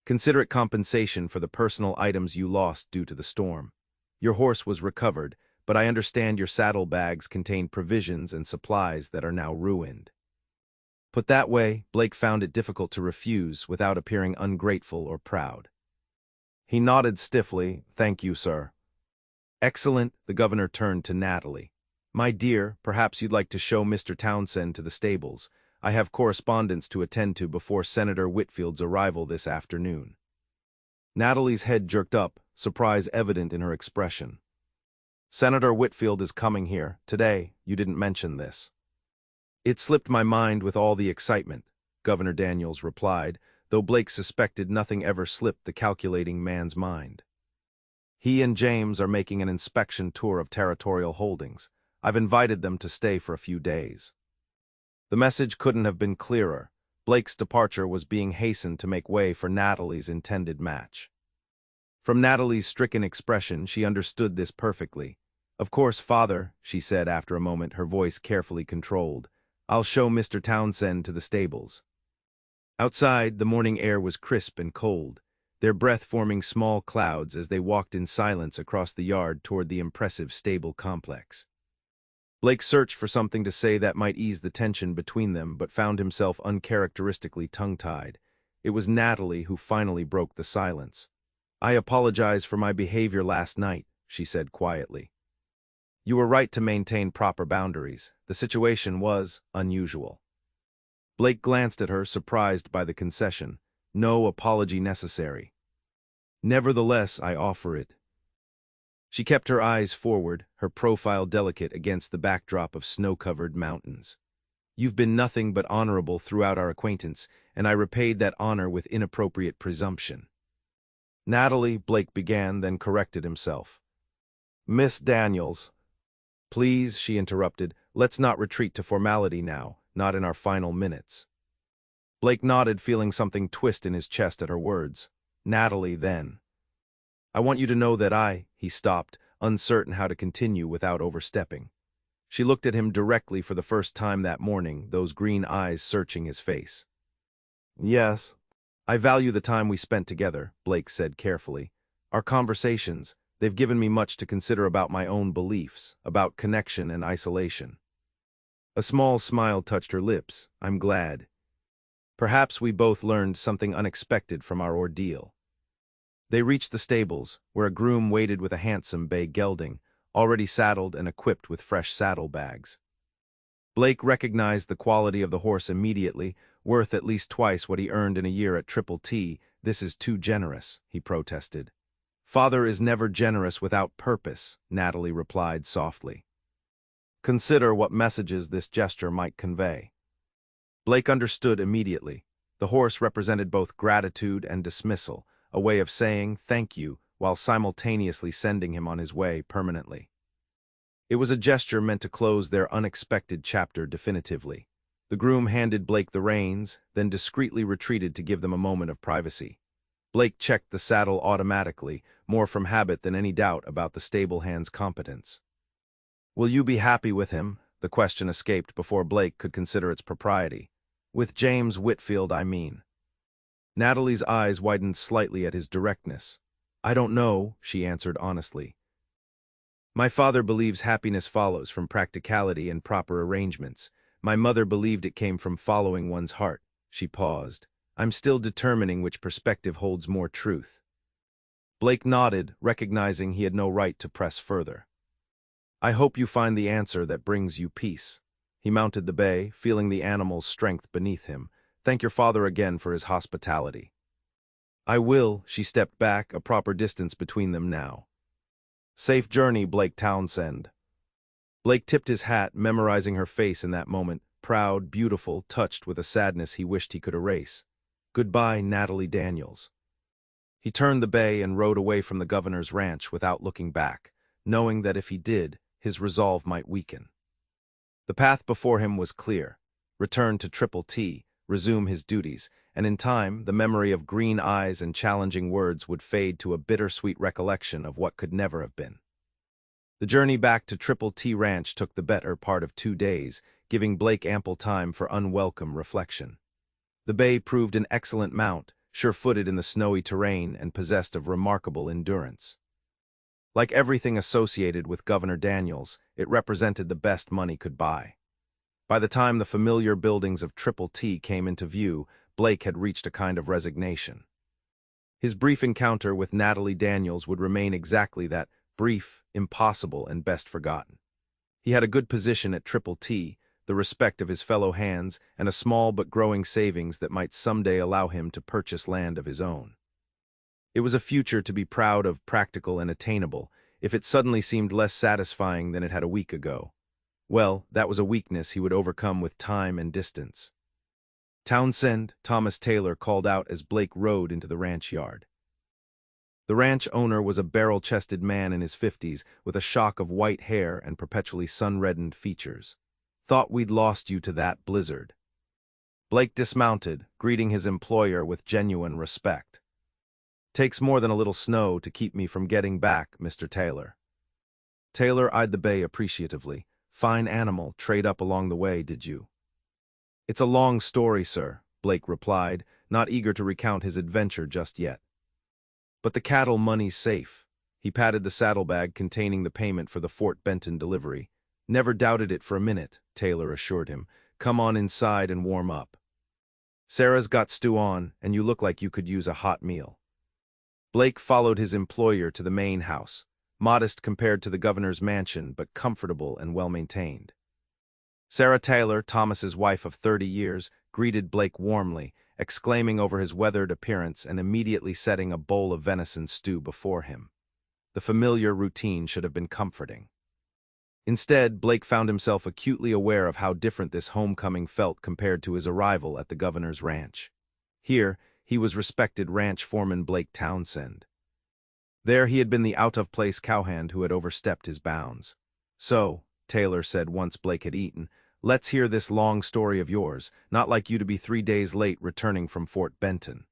Consider it compensation for the personal items you lost due to the storm. Your horse was recovered, but I understand your saddlebags contain provisions and supplies that are now ruined. Put that way, Blake found it difficult to refuse without appearing ungrateful or proud. He nodded stiffly. Thank you, sir. Excellent, the governor turned to Natalie. My dear, perhaps you'd like to show Mr. Townsend to the stables. I have correspondence to attend to before Senator Whitfield's arrival this afternoon. Natalie's head jerked up, surprise evident in her expression. Senator Whitfield is coming here, today. You didn't mention this. It slipped my mind with all the excitement, Governor Daniels replied, though Blake suspected nothing ever slipped the calculating man's mind. He and James are making an inspection tour of territorial holdings. I've invited them to stay for a few days. The message couldn't have been clearer. Blake's departure was being hastened to make way for Natalie's intended match. From Natalie's stricken expression, she understood this perfectly. Of course, father, she said after a moment, her voice carefully controlled. I'll show Mr. Townsend to the stables." Outside, the morning air was crisp and cold, their breath forming small clouds as they walked in silence across the yard toward the impressive stable complex. Blake searched for something to say that might ease the tension between them, but found himself uncharacteristically tongue-tied. It was Natalie who finally broke the silence. "I apologize for my behavior last night," she said quietly. "You were right to maintain proper boundaries. The situation was unusual." Blake glanced at her, surprised by the concession. "No apology necessary." "Nevertheless, I offer it." She kept her eyes forward, her profile delicate against the backdrop of snow-covered mountains. "You've been nothing but honorable throughout our acquaintance, and I repaid that honor with inappropriate presumption." "Natalie," Blake began, then corrected himself. "Miss Daniels." "Please," she interrupted, "let's not retreat to formality now, not in our final minutes." Blake nodded, feeling something twist in his chest at her words. "Natalie, then." "I want you to know that he stopped, uncertain how to continue without overstepping. She looked at him directly for the first time that morning, those green eyes searching his face. "Yes. I value the time we spent together," Blake said carefully. "Our conversations, they've given me much to consider about my own beliefs, about connection and isolation." A small smile touched her lips. "I'm glad. Perhaps we both learned something unexpected from our ordeal." They reached the stables, where a groom waited with a handsome bay gelding, already saddled and equipped with fresh saddlebags. Blake recognized the quality of the horse immediately, worth at least twice what he earned in a year at Triple T. "This is too generous," he protested. "Father is never generous without purpose," Natalie replied softly. "Consider what messages this gesture might convey." Blake understood immediately. The horse represented both gratitude and dismissal, a way of saying thank you while simultaneously sending him on his way permanently. It was a gesture meant to close their unexpected chapter definitively. The groom handed Blake the reins, then discreetly retreated to give them a moment of privacy. Blake checked the saddle automatically, more from habit than any doubt about the stable hand's competence. "Will you be happy with him?" The question escaped before Blake could consider its propriety. "With James Whitfield, I mean." Natalie's eyes widened slightly at his directness. "I don't know," she answered honestly. "My father believes happiness follows from practicality and proper arrangements. My mother believed it came from following one's heart." She paused. "I'm still determining which perspective holds more truth." Blake nodded, recognizing he had no right to press further. "I hope you find the answer that brings you peace." He mounted the bay, feeling the animal's strength beneath him. "Thank your father again for his hospitality." "I will." She stepped back, a proper distance between them now. "Safe journey, Blake Townsend." Blake tipped his hat, memorizing her face in that moment, proud, beautiful, touched with a sadness he wished he could erase. "Goodbye, Natalie Daniels." He turned the bay and rode away from the governor's ranch without looking back, knowing that if he did, his resolve might weaken. The path before him was clear. Return to Triple T, resume his duties, and in time, the memory of green eyes and challenging words would fade to a bittersweet recollection of what could never have been. The journey back to Triple T Ranch took the better part of 2 days, giving Blake ample time for unwelcome reflection. The bay proved an excellent mount, sure-footed in the snowy terrain and possessed of remarkable endurance. Like everything associated with Governor Daniels, it represented the best money could buy. By the time the familiar buildings of Triple T came into view, Blake had reached a kind of resignation. His brief encounter with Natalie Daniels would remain exactly that, brief, impossible, and best forgotten. He had a good position at Triple T, the respect of his fellow hands, and a small but growing savings that might someday allow him to purchase land of his own. It was a future to be proud of, practical and attainable, if it suddenly seemed less satisfying than it had a week ago. Well, that was a weakness he would overcome with time and distance. "Townsend," Thomas Taylor called out as Blake rode into the ranch yard. The ranch owner was a barrel-chested man in his 50s, with a shock of white hair and perpetually sun-reddened features. "Thought we'd lost you to that blizzard." Blake dismounted, greeting his employer with genuine respect. "Takes more than a little snow to keep me from getting back, Mr. Taylor." Taylor eyed the bay appreciatively. "Fine animal, trade up along the way, did you?" It's a long story, sir, Blake replied, not eager to recount his adventure just yet. But the cattle money's safe. He patted the saddlebag containing the payment for the Fort Benton delivery. Never doubted it for a minute, Taylor assured him. Come on inside and warm up. Sarah's got stew on, and you look like you could use a hot meal. Blake followed his employer to the main house, modest compared to the governor's mansion, but comfortable and well-maintained. Sarah Taylor, Thomas's wife of 30 years, greeted Blake warmly, exclaiming over his weathered appearance and immediately setting a bowl of venison stew before him. The familiar routine should have been comforting. Instead, Blake found himself acutely aware of how different this homecoming felt compared to his arrival at the governor's ranch. Here, he was respected ranch foreman Blake Townsend. There he had been the out-of-place cowhand who had overstepped his bounds. So, Taylor said once Blake had eaten, let's hear this long story of yours, not like you to be 3 days late returning from Fort Benton.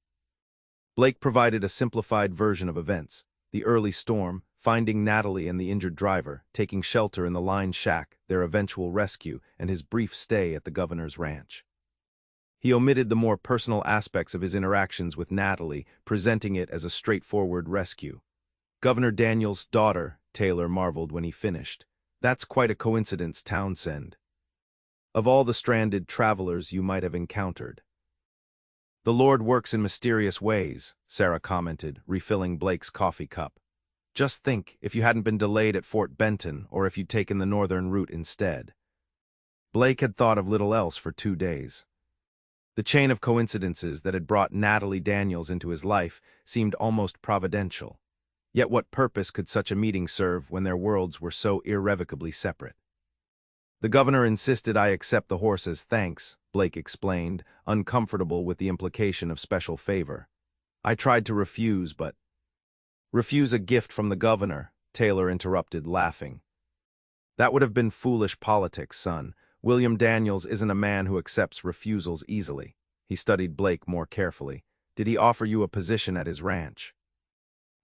Blake provided a simplified version of events: the early storm, finding Natalie and the injured driver, taking shelter in the line shack, their eventual rescue, and his brief stay at the governor's ranch. He omitted the more personal aspects of his interactions with Natalie, presenting it as a straightforward rescue. Governor Daniels' daughter, Taylor marveled when he finished. That's quite a coincidence, Townsend. Of all the stranded travelers you might have encountered. The Lord works in mysterious ways, Sarah commented, refilling Blake's coffee cup. Just think if you hadn't been delayed at Fort Benton, or if you'd taken the northern route instead. Blake had thought of little else for 2 days. The chain of coincidences that had brought Natalie Daniels into his life seemed almost providential. Yet what purpose could such a meeting serve when their worlds were so irrevocably separate? The governor insisted I accept the horse as thanks, Blake explained, uncomfortable with the implication of special favor. I tried to refuse, but— Refuse a gift from the governor, Taylor interrupted, laughing. That would have been foolish politics, son. William Daniels isn't a man who accepts refusals easily. He studied Blake more carefully. Did he offer you a position at his ranch?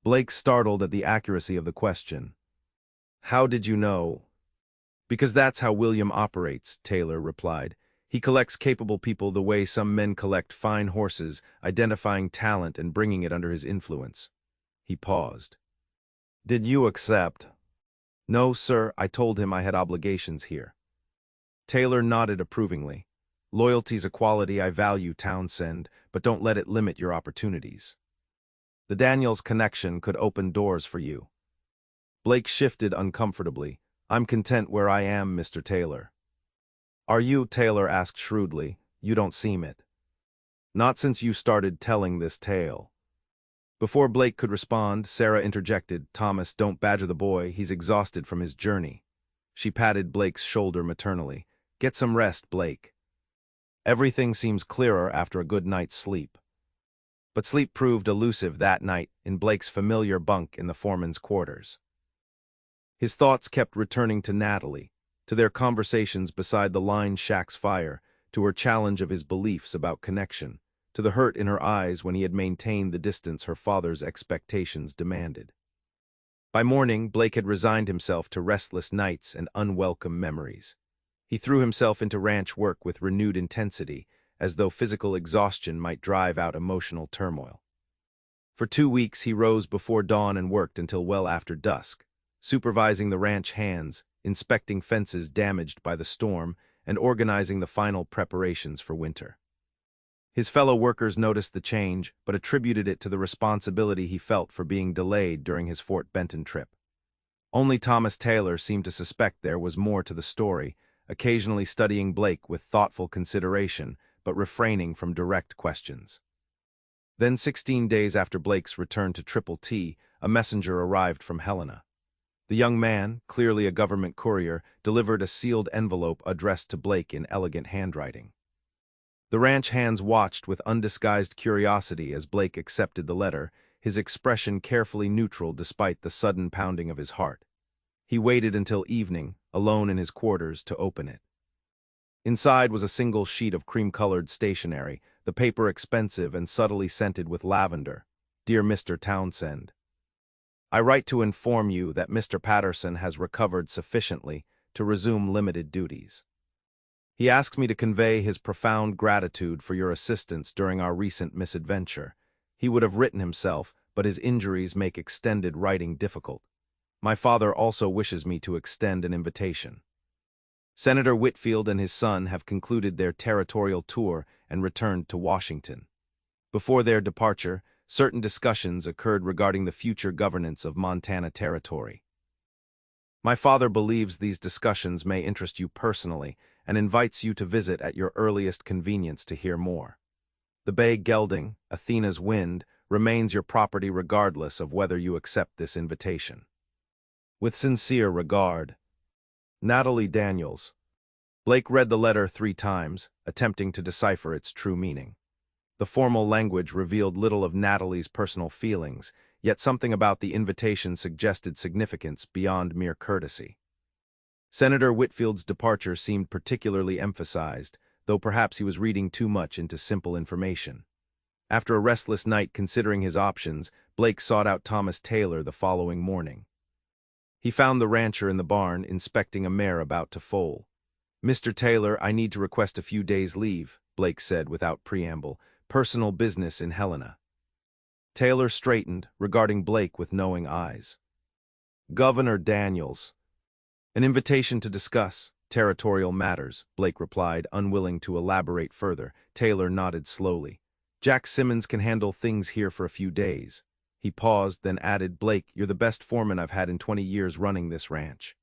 Blake startled at the accuracy of the question. How did you know? Because that's how William operates, Taylor replied. He collects capable people the way some men collect fine horses, identifying talent and bringing it under his influence. He paused. Did you accept? No, sir, I told him I had obligations here. Taylor nodded approvingly. Loyalty's a quality I value, Townsend, but don't let it limit your opportunities. The Daniels connection could open doors for you. Blake shifted uncomfortably. I'm content where I am, Mr. Taylor. Are you? Taylor asked shrewdly. You don't seem it. Not since you started telling this tale. Before Blake could respond, Sarah interjected, Thomas, don't badger the boy, he's exhausted from his journey. She patted Blake's shoulder maternally. Get some rest, Blake. Everything seems clearer after a good night's sleep. But sleep proved elusive that night in Blake's familiar bunk in the foreman's quarters. His thoughts kept returning to Natalie, to their conversations beside the line shack's fire, to her challenge of his beliefs about connection, to the hurt in her eyes when he had maintained the distance her father's expectations demanded. By morning, Blake had resigned himself to restless nights and unwelcome memories. He threw himself into ranch work with renewed intensity, as though physical exhaustion might drive out emotional turmoil. For 2 weeks he rose before dawn and worked until well after dusk, supervising the ranch hands, inspecting fences damaged by the storm, and organizing the final preparations for winter. His fellow workers noticed the change, but attributed it to the responsibility he felt for being delayed during his Fort Benton trip. Only Thomas Taylor seemed to suspect there was more to the story, occasionally studying Blake with thoughtful consideration, but refraining from direct questions. Then 16 days after Blake's return to Triple T, a messenger arrived from Helena. The young man, clearly a government courier, delivered a sealed envelope addressed to Blake in elegant handwriting. The ranch hands watched with undisguised curiosity as Blake accepted the letter, his expression carefully neutral despite the sudden pounding of his heart. He waited until evening, alone in his quarters, to open it. Inside was a single sheet of cream-colored stationery, the paper expensive and subtly scented with lavender. Dear Mr. Townsend, I write to inform you that Mr. Patterson has recovered sufficiently to resume limited duties. He asks me to convey his profound gratitude for your assistance during our recent misadventure. He would have written himself, but his injuries make extended writing difficult. My father also wishes me to extend an invitation. Senator Whitfield and his son have concluded their territorial tour and returned to Washington. Before their departure, certain discussions occurred regarding the future governance of Montana Territory. My father believes these discussions may interest you personally and invites you to visit at your earliest convenience to hear more. The Bay Gelding, Athena's Wind, remains your property regardless of whether you accept this invitation. With sincere regard, Natalie Daniels. Blake read the letter 3 times, attempting to decipher its true meaning. The formal language revealed little of Natalie's personal feelings, yet something about the invitation suggested significance beyond mere courtesy. Senator Whitfield's departure seemed particularly emphasized, though perhaps he was reading too much into simple information. After a restless night considering his options, Blake sought out Thomas Taylor the following morning. He found the rancher in the barn inspecting a mare about to foal. "Mr. Taylor, I need to request a few days' leave," Blake said without preamble. "Personal business in Helena." Taylor straightened, regarding Blake with knowing eyes. "Governor Daniels." "An invitation to discuss territorial matters," Blake replied, unwilling to elaborate further. Taylor nodded slowly. "Jack Simmons can handle things here for a few days." He paused, then added, "Blake, you're the best foreman I've had in 20 years running this ranch.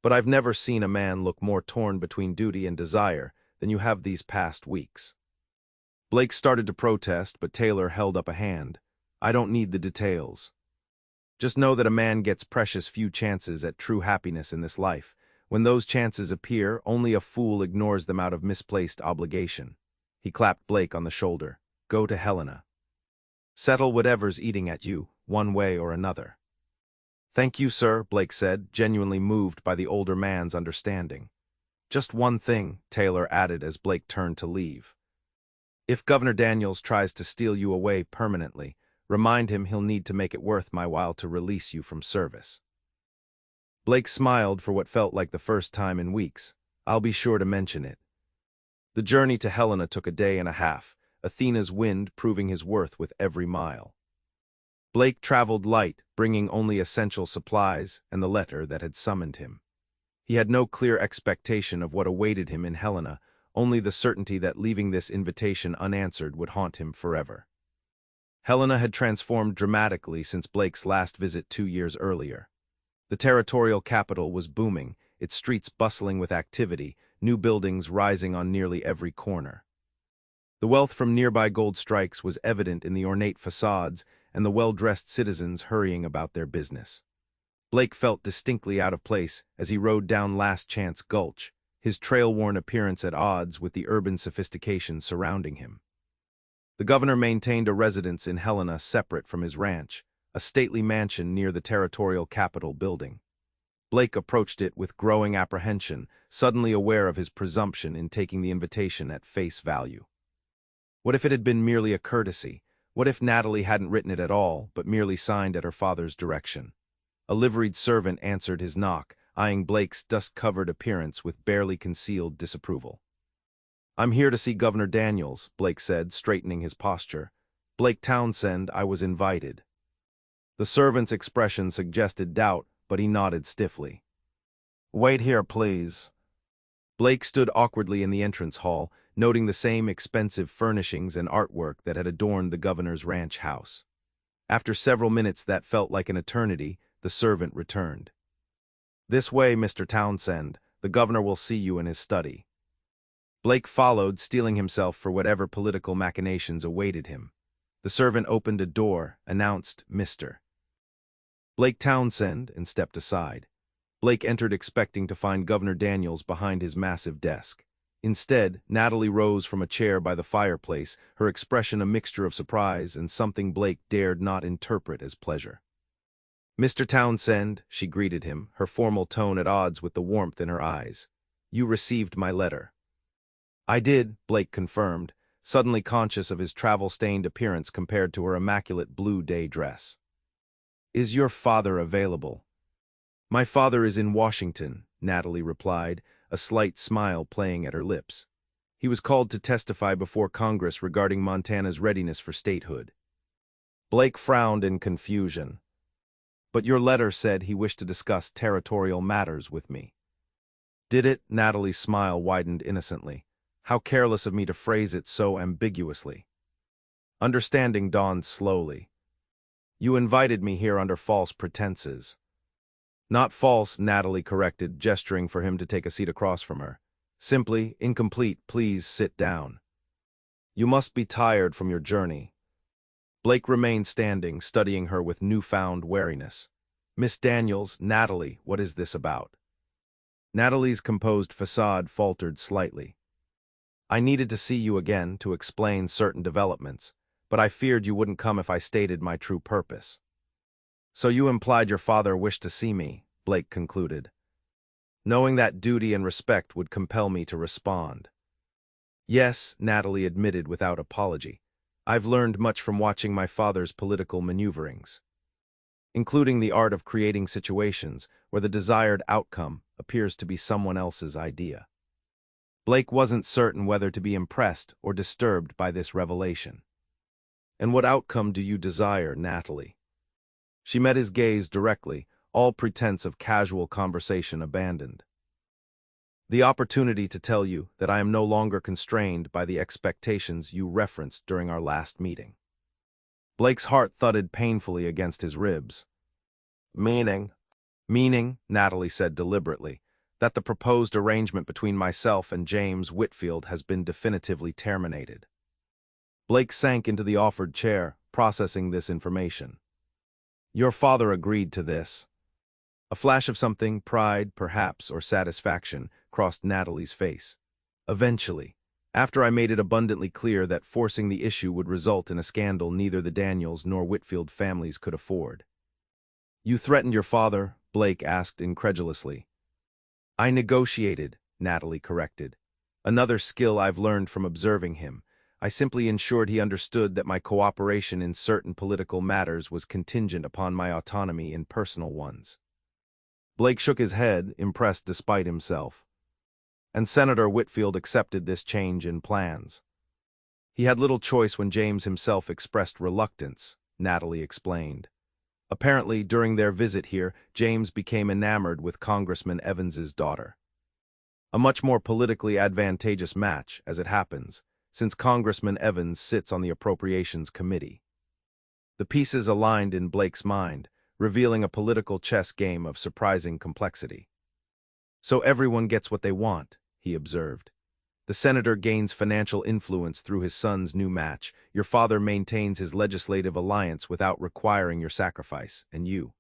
But I've never seen a man look more torn between duty and desire than you have these past weeks." Blake started to protest, but Taylor held up a hand. "I don't need the details. Just know that a man gets precious few chances at true happiness in this life. When those chances appear, only a fool ignores them out of misplaced obligation." He clapped Blake on the shoulder. "Go to Helena. Settle whatever's eating at you, one way or another." "Thank you, sir," Blake said, genuinely moved by the older man's understanding. "Just one thing," Taylor added as Blake turned to leave. "If Governor Daniels tries to steal you away permanently, remind him he'll need to make it worth my while to release you from service." Blake smiled for what felt like the first time in weeks. "I'll be sure to mention it." The journey to Helena took a day and a half, Athena's Wind proving his worth with every mile. Blake traveled light, bringing only essential supplies and the letter that had summoned him. He had no clear expectation of what awaited him in Helena, only the certainty that leaving this invitation unanswered would haunt him forever. Helena had transformed dramatically since Blake's last visit 2 years earlier. The territorial capital was booming, its streets bustling with activity, new buildings rising on nearly every corner. The wealth from nearby gold strikes was evident in the ornate facades and the well-dressed citizens hurrying about their business. Blake felt distinctly out of place as he rode down Last Chance Gulch, his trail-worn appearance at odds with the urban sophistication surrounding him. The governor maintained a residence in Helena separate from his ranch, a stately mansion near the territorial capitol building. Blake approached it with growing apprehension, suddenly aware of his presumption in taking the invitation at face value. What if it had been merely a courtesy? What if Natalie hadn't written it at all, but merely signed at her father's direction? A liveried servant answered his knock, eyeing Blake's dust-covered appearance with barely concealed disapproval. "I'm here to see Governor Daniels," Blake said, straightening his posture. "Blake Townsend, I was invited." The servant's expression suggested doubt, but he nodded stiffly. "Wait here, please." Blake stood awkwardly in the entrance hall, noting the same expensive furnishings and artwork that had adorned the governor's ranch house. After several minutes that felt like an eternity, the servant returned. "This way, Mr. Townsend. The governor will see you in his study." Blake followed, steeling himself for whatever political machinations awaited him. The servant opened a door, announced Mr. Blake Townsend, and stepped aside. Blake entered expecting to find Governor Daniels behind his massive desk. Instead, Natalie rose from a chair by the fireplace, her expression a mixture of surprise and something Blake dared not interpret as pleasure. "Mr. Townsend," she greeted him, her formal tone at odds with the warmth in her eyes. "You received my letter." "I did," Blake confirmed, suddenly conscious of his travel-stained appearance compared to her immaculate blue day dress. "Is your father available?" "My father is in Washington," Natalie replied, a slight smile playing at her lips. He was called to testify before Congress regarding Montana's readiness for statehood. Blake frowned in confusion. But your letter said he wished to discuss territorial matters with me. Did it? Natalie's smile widened innocently. How careless of me to phrase it so ambiguously. Understanding dawned slowly. You invited me here under false pretenses. Not false, Natalie corrected, gesturing for him to take a seat across from her. Simply, incomplete, please sit down. You must be tired from your journey. Blake remained standing, studying her with newfound wariness. Miss Daniels, Natalie, what is this about? Natalie's composed facade faltered slightly. I needed to see you again to explain certain developments, but I feared you wouldn't come if I stated my true purpose. So you implied your father wished to see me, Blake concluded, knowing that duty and respect would compel me to respond. Yes, Natalie admitted without apology. I've learned much from watching my father's political maneuverings, including the art of creating situations where the desired outcome appears to be someone else's idea. Blake wasn't certain whether to be impressed or disturbed by this revelation. And what outcome do you desire, Natalie? She met his gaze directly, all pretense of casual conversation abandoned. The opportunity to tell you that I am no longer constrained by the expectations you referenced during our last meeting. Blake's heart thudded painfully against his ribs. Meaning, Natalie said deliberately, that the proposed arrangement between myself and James Whitfield has been definitively terminated. Blake sank into the offered chair, processing this information. Your father agreed to this. A flash of something, pride, perhaps, or satisfaction, crossed Natalie's face. Eventually, after I made it abundantly clear that forcing the issue would result in a scandal neither the Daniels nor Whitfield families could afford. You threatened your father? Blake asked incredulously. I negotiated, Natalie corrected. Another skill I've learned from observing him. I simply ensured he understood that my cooperation in certain political matters was contingent upon my autonomy in personal ones. Blake shook his head, impressed despite himself. And Senator Whitfield accepted this change in plans. He had little choice when James himself expressed reluctance, Natalie explained. Apparently, during their visit here, James became enamored with Congressman Evans's daughter. A much more politically advantageous match, as it happens, since Congressman Evans sits on the Appropriations Committee. The pieces aligned in Blake's mind, revealing a political chess game of surprising complexity. So everyone gets what they want, he observed. The senator gains financial influence through his son's new match. Your father maintains his legislative alliance without requiring your sacrifice, and you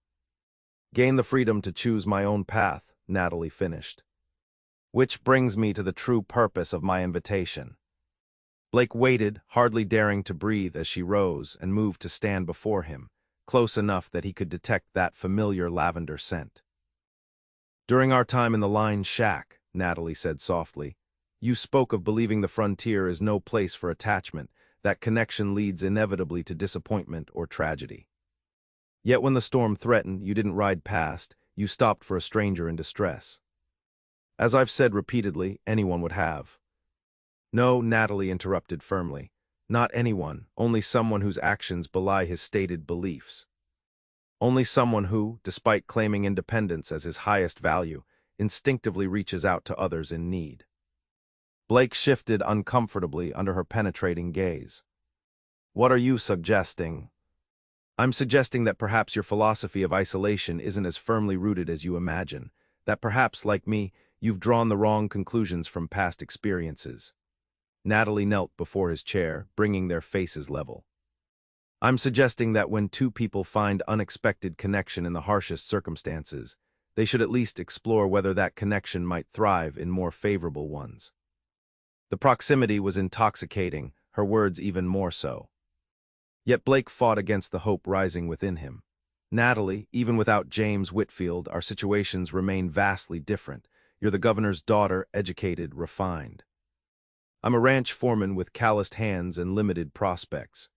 gain the freedom to choose my own path, Natalie finished. Which brings me to the true purpose of my invitation. Blake waited, hardly daring to breathe as she rose and moved to stand before him, close enough that he could detect that familiar lavender scent. During our time in the line shack, Natalie said softly, you spoke of believing the frontier is no place for attachment, that connection leads inevitably to disappointment or tragedy. Yet when the storm threatened, you didn't ride past, you stopped for a stranger in distress. As I've said repeatedly, anyone would have. No, Natalie interrupted firmly. Not anyone, only someone whose actions belie his stated beliefs. Only someone who, despite claiming independence as his highest value, instinctively reaches out to others in need. Blake shifted uncomfortably under her penetrating gaze. What are you suggesting? I'm suggesting that perhaps your philosophy of isolation isn't as firmly rooted as you imagine, that perhaps, like me, you've drawn the wrong conclusions from past experiences. Natalie knelt before his chair, bringing their faces level. I'm suggesting that when two people find unexpected connection in the harshest circumstances, they should at least explore whether that connection might thrive in more favorable ones. The proximity was intoxicating, her words even more so. Yet Blake fought against the hope rising within him. Natalie, even without James Whitfield, our situations remain vastly different. You're the governor's daughter, educated, refined. I'm a ranch foreman with calloused hands and limited prospects.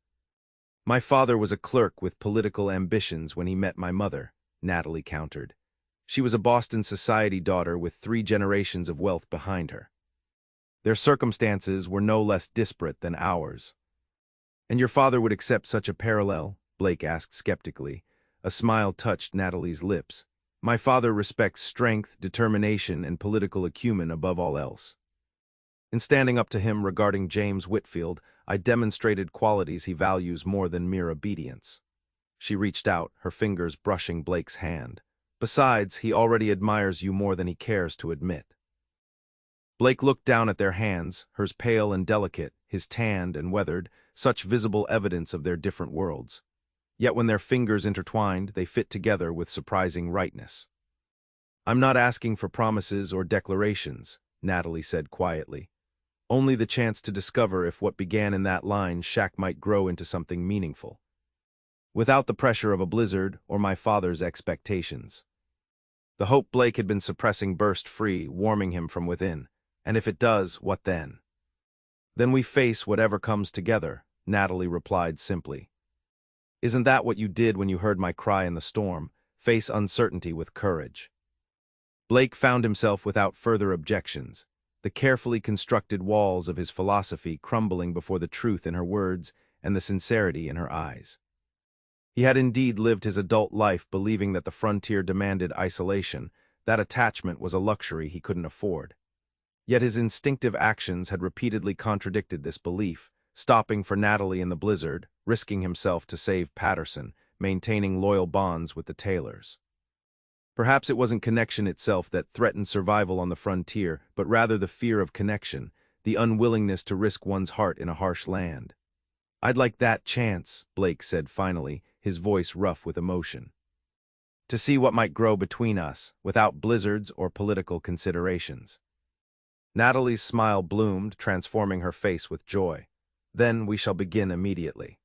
My father was a clerk with political ambitions when he met my mother, Natalie countered. She was a Boston society daughter with 3 generations of wealth behind her. Their circumstances were no less disparate than ours. "And your father would accept such a parallel?" Blake asked skeptically. A smile touched Natalie's lips. "My father respects strength, determination, and political acumen above all else. In standing up to him regarding James Whitfield, I demonstrated qualities he values more than mere obedience." She reached out, her fingers brushing Blake's hand. "Besides, he already admires you more than he cares to admit." Blake looked down at their hands, hers pale and delicate, his tanned and weathered, such visible evidence of their different worlds. Yet when their fingers intertwined, they fit together with surprising rightness. "I'm not asking for promises or declarations," Natalie said quietly. "Only the chance to discover if what began in that line shack might grow into something meaningful. Without the pressure of a blizzard or my father's expectations." The hope Blake had been suppressing burst free, warming him from within. "And if it does, what then?" "Then we face whatever comes together," Natalie replied simply. "Isn't that what you did when you heard my cry in the storm? Face uncertainty with courage." Blake found himself without further objections, the carefully constructed walls of his philosophy crumbling before the truth in her words and the sincerity in her eyes. He had indeed lived his adult life believing that the frontier demanded isolation, that attachment was a luxury he couldn't afford. Yet his instinctive actions had repeatedly contradicted this belief, stopping for Natalie in the blizzard, risking himself to save Patterson, maintaining loyal bonds with the Taylors. Perhaps it wasn't connection itself that threatened survival on the frontier, but rather the fear of connection, the unwillingness to risk one's heart in a harsh land. "I'd like that chance," Blake said finally, his voice rough with emotion. "To see what might grow between us, without blizzards or political considerations." Natalie's smile bloomed, transforming her face with joy. "Then we shall begin immediately.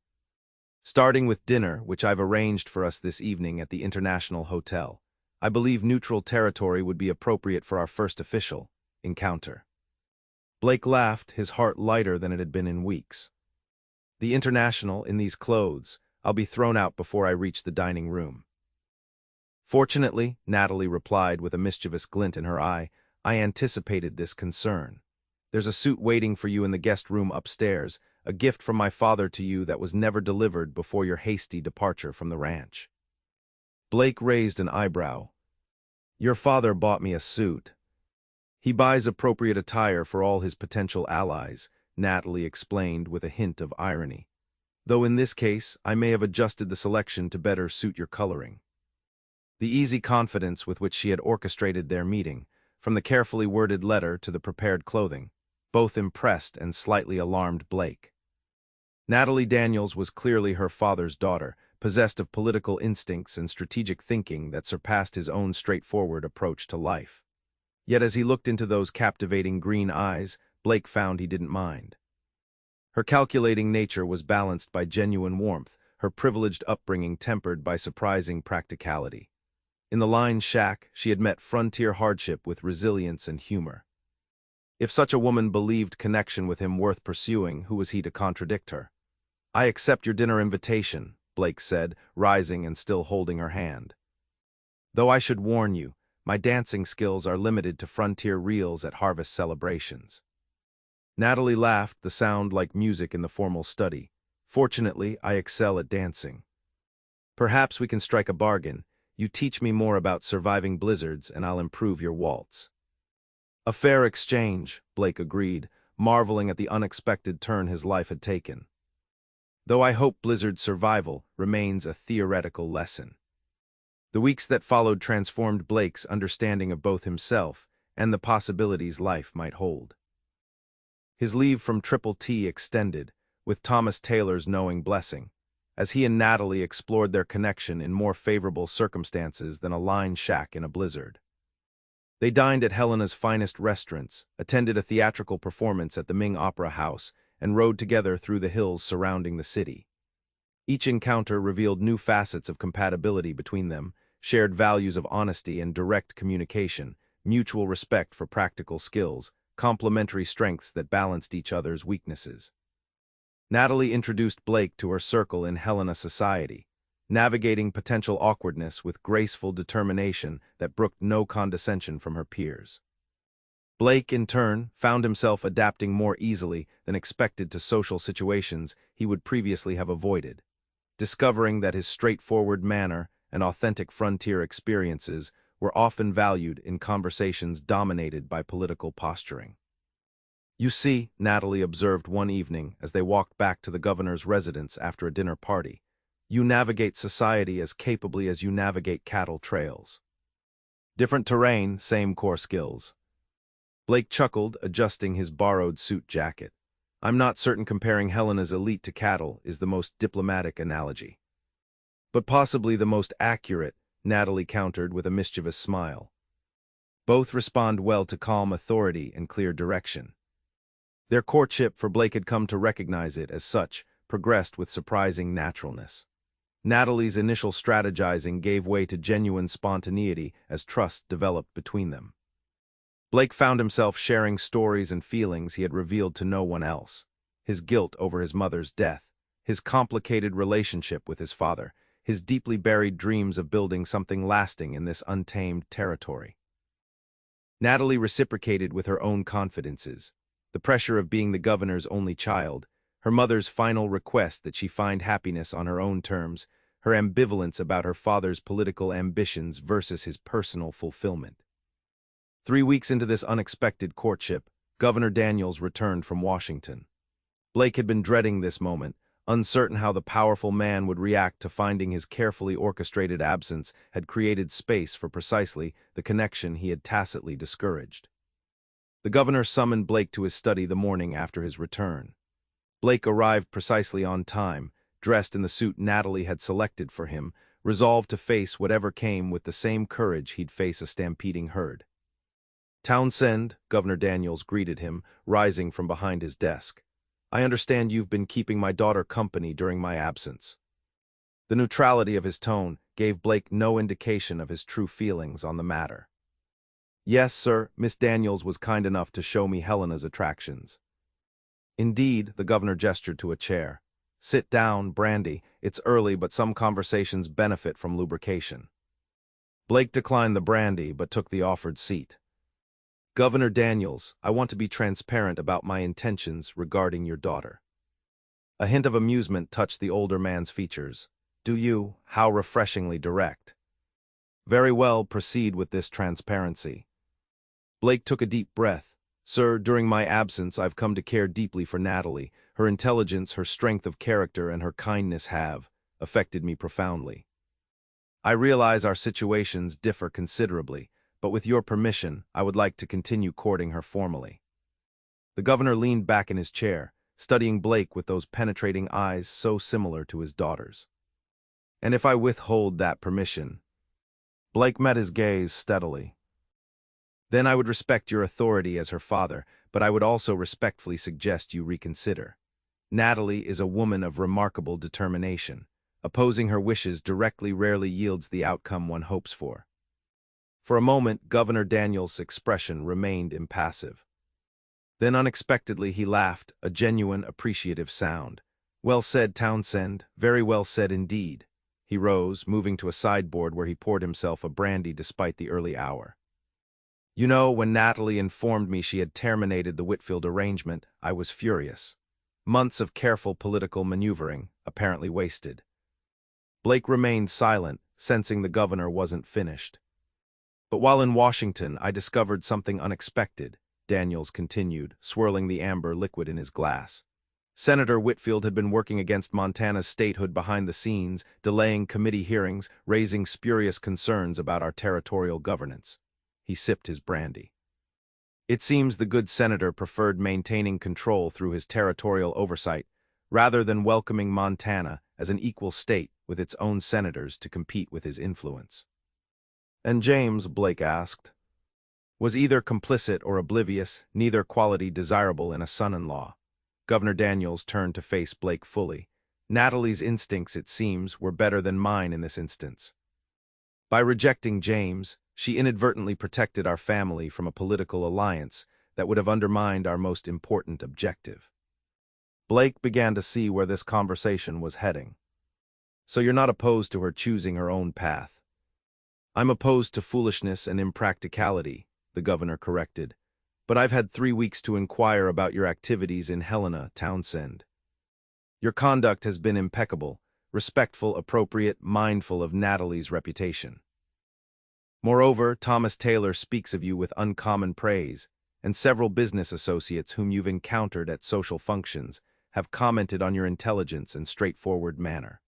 Starting with dinner, which I've arranged for us this evening at the International Hotel. I believe neutral territory would be appropriate for our first official encounter." Blake laughed, his heart lighter than it had been in weeks. "The International, in these clothes, I'll be thrown out before I reach the dining room." "Fortunately," Natalie replied with a mischievous glint in her eye, "I anticipated this concern. There's a suit waiting for you in the guest room upstairs, a gift from my father to you that was never delivered before your hasty departure from the ranch." Blake raised an eyebrow. "Your father bought me a suit." "He buys appropriate attire for all his potential allies," Natalie explained with a hint of irony. "Though in this case, I may have adjusted the selection to better suit your coloring." The easy confidence with which she had orchestrated their meeting, from the carefully worded letter to the prepared clothing, both impressed and slightly alarmed Blake. Natalie Daniels was clearly her father's daughter, possessed of political instincts and strategic thinking that surpassed his own straightforward approach to life. Yet as he looked into those captivating green eyes, Blake found he didn't mind. Her calculating nature was balanced by genuine warmth, her privileged upbringing tempered by surprising practicality. In the line shack, she had met frontier hardship with resilience and humor. If such a woman believed connection with him worth pursuing, who was he to contradict her? "I accept your dinner invitation," Blake said, rising and still holding her hand. "Though I should warn you, my dancing skills are limited to frontier reels at harvest celebrations." Natalie laughed, the sound like music in the formal study. "Fortunately, I excel at dancing. Perhaps we can strike a bargain. You teach me more about surviving blizzards, and I'll improve your waltz." "A fair exchange," Blake agreed, marveling at the unexpected turn his life had taken. "Though I hope blizzard survival remains a theoretical lesson." The weeks that followed transformed Blake's understanding of both himself and the possibilities life might hold. His leave from Triple T extended, with Thomas Taylor's knowing blessing, as he and Natalie explored their connection in more favorable circumstances than a line shack in a blizzard. They dined at Helena's finest restaurants, attended a theatrical performance at the Ming Opera House, and rode together through the hills surrounding the city. Each encounter revealed new facets of compatibility between them, shared values of honesty and direct communication, mutual respect for practical skills, complementary strengths that balanced each other's weaknesses. Natalie introduced Blake to her circle in Helena society. navigating potential awkwardness with graceful determination that brooked no condescension from her peers. Blake, in turn, found himself adapting more easily than expected to social situations he would previously have avoided, discovering that his straightforward manner and authentic frontier experiences were often valued in conversations dominated by political posturing. "You see," Natalie observed one evening as they walked back to the governor's residence after a dinner party, "you navigate society as capably as you navigate cattle trails. Different terrain, same core skills." Blake chuckled, adjusting his borrowed suit jacket. "I'm not certain comparing Helena's elite to cattle is the most diplomatic analogy." "But possibly the most accurate," Natalie countered with a mischievous smile. Both respond well to calm authority and clear direction. Their courtship, for Blake had come to recognize it as such, progressed with surprising naturalness. Natalie's initial strategizing gave way to genuine spontaneity as trust developed between them. Blake found himself sharing stories and feelings he had revealed to no one else. His guilt over his mother's death, his complicated relationship with his father, his deeply buried dreams of building something lasting in this untamed territory. Natalie reciprocated with her own confidences, the pressure of being the governor's only child, her mother's final request that she find happiness on her own terms, her ambivalence about her father's political ambitions versus his personal fulfillment. 3 weeks into this unexpected courtship, Governor Daniels returned from Washington. Blake had been dreading this moment, uncertain how the powerful man would react to finding his carefully orchestrated absence had created space for precisely the connection he had tacitly discouraged. The governor summoned Blake to his study the morning after his return. Blake arrived precisely on time, dressed in the suit Natalie had selected for him, resolved to face whatever came with the same courage he'd face a stampeding herd. "Townsend," Governor Daniels greeted him, rising from behind his desk. "I understand you've been keeping my daughter company during my absence." The neutrality of his tone gave Blake no indication of his true feelings on the matter. "Yes, sir, Miss Daniels was kind enough to show me Helena's attractions." "Indeed," the governor gestured to a chair. "Sit down, Brandy. It's early, but some conversations benefit from lubrication." Blake declined the brandy, but took the offered seat. "Governor Daniels, I want to be transparent about my intentions regarding your daughter." A hint of amusement touched the older man's features. "Do you? How refreshingly direct." "Very well, proceed with this transparency." Blake took a deep breath. "Sir, during my absence I've come to care deeply for Natalie. Her intelligence, her strength of character, and her kindness have affected me profoundly. I realize our situations differ considerably, but with your permission, I would like to continue courting her formally." The governor leaned back in his chair, studying Blake with those penetrating eyes so similar to his daughter's. "And if I withhold that permission?" Blake met his gaze steadily. "Then I would respect your authority as her father, but I would also respectfully suggest you reconsider. Natalie is a woman of remarkable determination. Opposing her wishes directly rarely yields the outcome one hopes for." For a moment, Governor Daniels' expression remained impassive. Then unexpectedly he laughed, a genuine, appreciative sound. "Well said, Townsend, very well said indeed." He rose, moving to a sideboard where he poured himself a brandy despite the early hour. "You know, when Natalie informed me she had terminated the Whitfield arrangement, I was furious. Months of careful political maneuvering, apparently wasted." Blake remained silent, sensing the governor wasn't finished. "But while in Washington, I discovered something unexpected," Daniels continued, swirling the amber liquid in his glass. "Senator Whitfield had been working against Montana's statehood behind the scenes, delaying committee hearings, raising spurious concerns about our territorial governance." He sipped his brandy. "It seems the good senator preferred maintaining control through his territorial oversight, rather than welcoming Montana as an equal state with its own senators to compete with his influence." "And James," Blake asked, "was either complicit or oblivious, neither quality desirable in a son-in-law." Governor Daniels turned to face Blake fully. "Natalie's instincts, it seems, were better than mine in this instance. By rejecting James, she inadvertently protected our family from a political alliance that would have undermined our most important objective." Blake began to see where this conversation was heading. So you're not opposed to her choosing her own path. I'm opposed to foolishness and impracticality, the governor corrected. But I've had 3 weeks to inquire about your activities in Helena, Townsend. Your conduct has been impeccable, respectful, appropriate, mindful of Natalie's reputation. Moreover, Thomas Taylor speaks of you with uncommon praise, and several business associates whom you've encountered at social functions have commented on your intelligence and straightforward manner.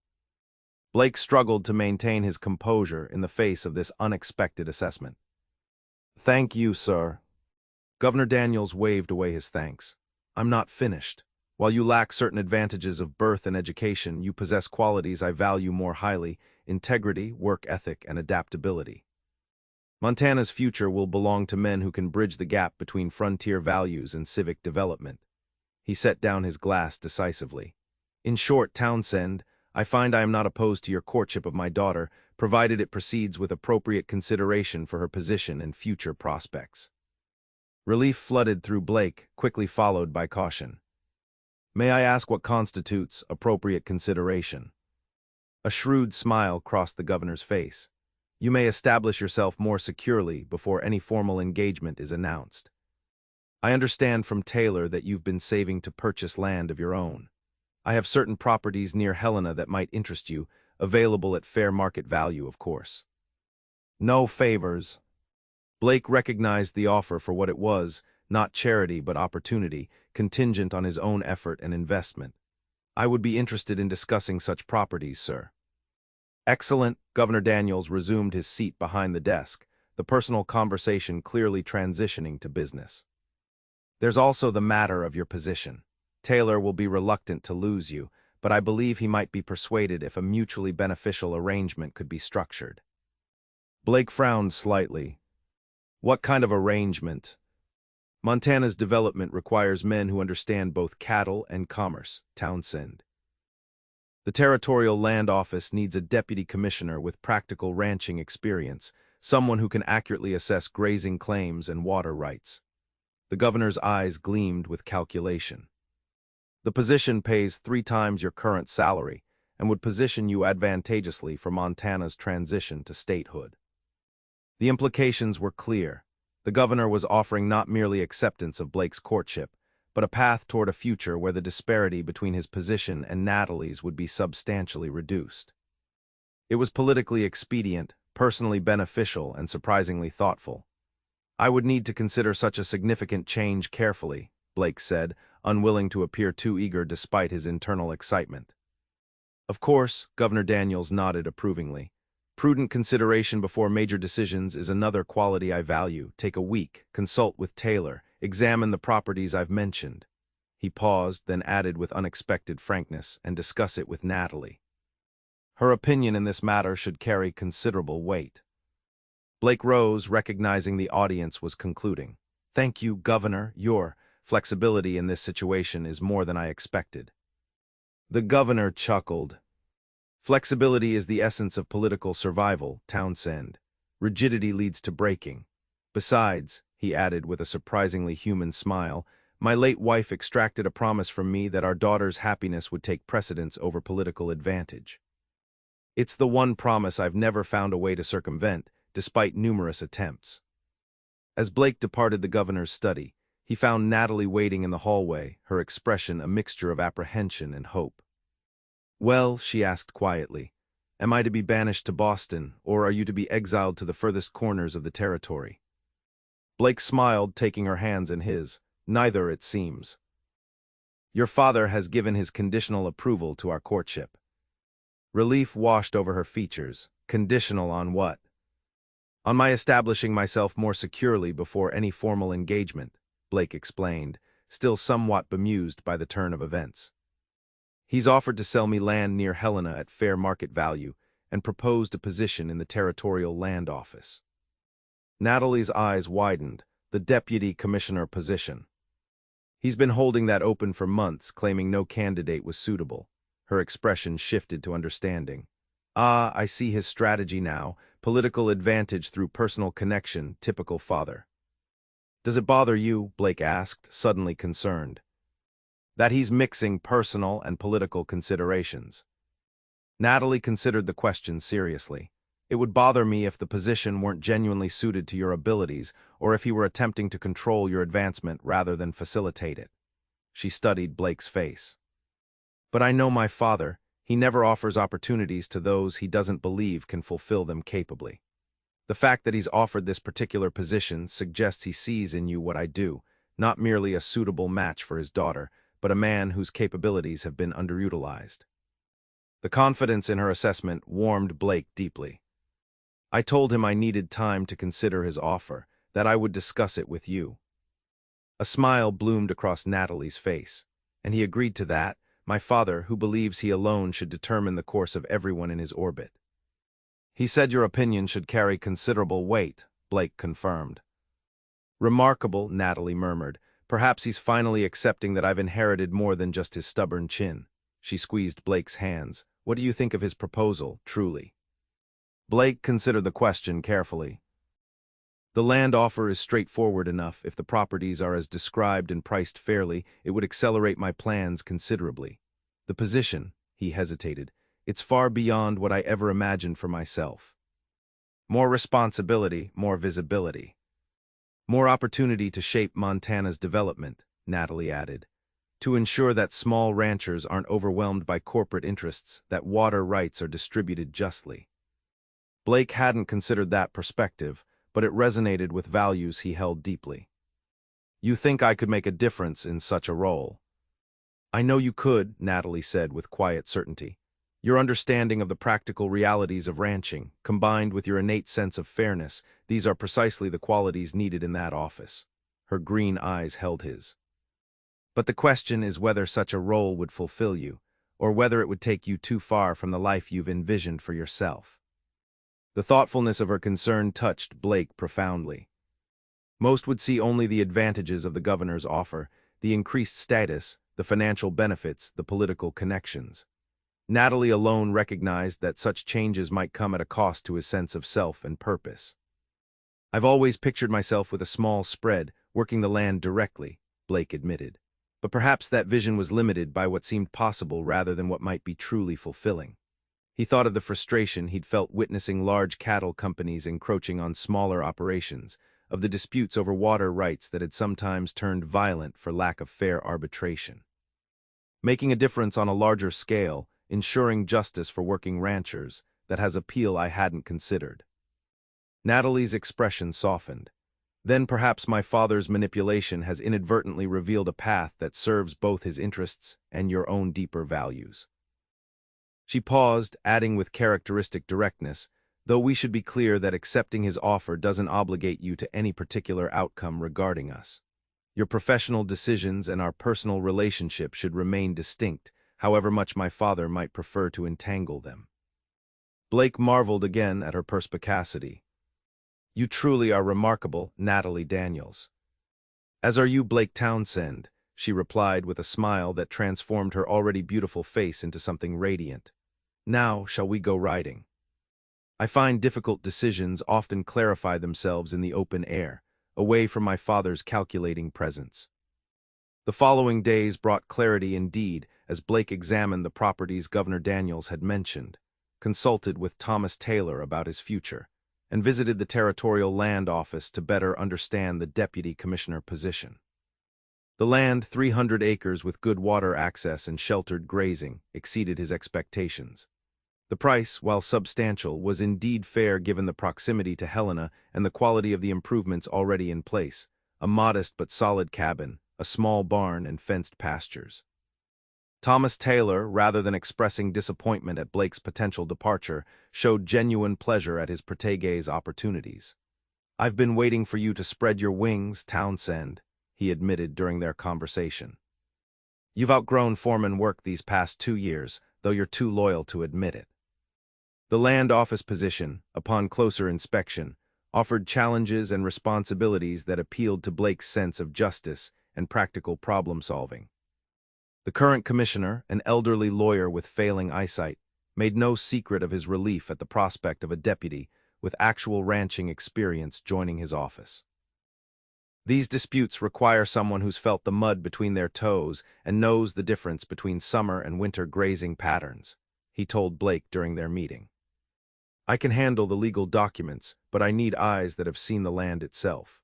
Blake struggled to maintain his composure in the face of this unexpected assessment. Thank you, sir. Governor Daniels waved away his thanks. I'm not finished. While you lack certain advantages of birth and education, you possess qualities I value more highly: integrity, work ethic, and adaptability. Montana's future will belong to men who can bridge the gap between frontier values and civic development. He set down his glass decisively. In short, Townsend, I find I am not opposed to your courtship of my daughter, provided it proceeds with appropriate consideration for her position and future prospects. Relief flooded through Blake, quickly followed by caution. May I ask what constitutes appropriate consideration? A shrewd smile crossed the governor's face. You may establish yourself more securely before any formal engagement is announced. I understand from Taylor that you've been saving to purchase land of your own. I have certain properties near Helena that might interest you, available at fair market value, of course. No favors. Blake recognized the offer for what it was, not charity but opportunity, contingent on his own effort and investment. I would be interested in discussing such properties, sir. Excellent. Governor Daniels resumed his seat behind the desk, the personal conversation clearly transitioning to business. There's also the matter of your position. Taylor will be reluctant to lose you, but I believe he might be persuaded if a mutually beneficial arrangement could be structured. Blake frowned slightly. What kind of arrangement? Montana's development requires men who understand both cattle and commerce, Townsend. The Territorial Land Office needs a deputy commissioner with practical ranching experience, someone who can accurately assess grazing claims and water rights. The governor's eyes gleamed with calculation. The position pays 3 times your current salary and would position you advantageously for Montana's transition to statehood. The implications were clear. The governor was offering not merely acceptance of Blake's courtship, but a path toward a future where the disparity between his position and Natalie's would be substantially reduced. It was politically expedient, personally beneficial, and surprisingly thoughtful. I would need to consider such a significant change carefully, Blake said, unwilling to appear too eager despite his internal excitement. Of course, Governor Daniels nodded approvingly. Prudent consideration before major decisions is another quality I value. Take a week, consult with Taylor, examine the properties I've mentioned. He paused, then added with unexpected frankness, and discuss it with Natalie. Her opinion in this matter should carry considerable weight. Blake rose, recognizing the audience was concluding. Thank you, Governor. Your flexibility in this situation is more than I expected. The governor chuckled. Flexibility is the essence of political survival, Townsend. Rigidity leads to breaking. Besides, he added with a surprisingly human smile, my late wife extracted a promise from me that our daughter's happiness would take precedence over political advantage. It's the one promise I've never found a way to circumvent, despite numerous attempts. As Blake departed the governor's study, he found Natalie waiting in the hallway, her expression a mixture of apprehension and hope. Well, she asked quietly, am I to be banished to Boston, or are you to be exiled to the furthest corners of the territory? Blake smiled, taking her hands in his. Neither, it seems. Your father has given his conditional approval to our courtship. Relief washed over her features. Conditional on what? On my establishing myself more securely before any formal engagement, Blake explained, still somewhat bemused by the turn of events. He's offered to sell me land near Helena at fair market value and proposed a position in the Territorial Land Office. Natalie's eyes widened. The deputy commissioner position. He's been holding that open for months, claiming no candidate was suitable. Her expression shifted to understanding. Ah, I see his strategy now. Political advantage through personal connection, typical father. Does it bother you, Blake asked, suddenly concerned, that he's mixing personal and political considerations? Natalie considered the question seriously. It would bother me if the position weren't genuinely suited to your abilities, or if he were attempting to control your advancement rather than facilitate it. She studied Blake's face. But I know my father. He never offers opportunities to those he doesn't believe can fulfill them capably. The fact that he's offered this particular position suggests he sees in you what I do, not merely a suitable match for his daughter, but a man whose capabilities have been underutilized. The confidence in her assessment warmed Blake deeply. I told him I needed time to consider his offer, that I would discuss it with you. A smile bloomed across Natalie's face, and he agreed to that, my father, who believes he alone should determine the course of everyone in his orbit. He said your opinion should carry considerable weight, Blake confirmed. Remarkable, Natalie murmured. Perhaps he's finally accepting that I've inherited more than just his stubborn chin. She squeezed Blake's hands. What do you think of his proposal, truly? Blake considered the question carefully. The land offer is straightforward enough. If the properties are as described and priced fairly, it would accelerate my plans considerably. The position, he hesitated, it's far beyond what I ever imagined for myself. More responsibility, more visibility. More opportunity to shape Montana's development, Natalie added, to ensure that small ranchers aren't overwhelmed by corporate interests, that water rights are distributed justly. Blake hadn't considered that perspective, but it resonated with values he held deeply. You think I could make a difference in such a role? I know you could, Natalie said with quiet certainty. Your understanding of the practical realities of ranching, combined with your innate sense of fairness, these are precisely the qualities needed in that office. Her green eyes held his. But the question is whether such a role would fulfill you, or whether it would take you too far from the life you've envisioned for yourself. The thoughtfulness of her concern touched Blake profoundly. Most would see only the advantages of the governor's offer, the increased status, the financial benefits, the political connections. Natalie alone recognized that such changes might come at a cost to his sense of self and purpose. I've always pictured myself with a small spread, working the land directly, Blake admitted. But perhaps that vision was limited by what seemed possible rather than what might be truly fulfilling. He thought of the frustration he'd felt witnessing large cattle companies encroaching on smaller operations, of the disputes over water rights that had sometimes turned violent for lack of fair arbitration. Making a difference on a larger scale, ensuring justice for working ranchers, that has appeal I hadn't considered. Natalie's expression softened. Then perhaps my father's manipulation has inadvertently revealed a path that serves both his interests and your own deeper values. She paused, adding with characteristic directness, though we should be clear that accepting his offer doesn't obligate you to any particular outcome regarding us. Your professional decisions and our personal relationship should remain distinct, however much my father might prefer to entangle them. Blake marveled again at her perspicacity. You truly are remarkable, Natalie Daniels. As are you, Blake Townsend, she replied with a smile that transformed her already beautiful face into something radiant. Now, shall we go riding? I find difficult decisions often clarify themselves in the open air, away from my father's calculating presence. The following days brought clarity indeed as Blake examined the properties Governor Daniels had mentioned, consulted with Thomas Taylor about his future, and visited the Territorial Land Office to better understand the Deputy Commissioner position. The land, 300 acres with good water access and sheltered grazing, exceeded his expectations. The price, while substantial, was indeed fair given the proximity to Helena and the quality of the improvements already in place, a modest but solid cabin, a small barn, and fenced pastures. Thomas Taylor, rather than expressing disappointment at Blake's potential departure, showed genuine pleasure at his protege's opportunities. I've been waiting for you to spread your wings, Townsend, he admitted during their conversation. You've outgrown foreman work these past 2 years, though you're too loyal to admit it. The land office position, upon closer inspection, offered challenges and responsibilities that appealed to Blake's sense of justice and practical problem-solving. The current commissioner, an elderly lawyer with failing eyesight, made no secret of his relief at the prospect of a deputy with actual ranching experience joining his office. These disputes require someone who's felt the mud between their toes and knows the difference between summer and winter grazing patterns, he told Blake during their meeting. I can handle the legal documents, but I need eyes that have seen the land itself.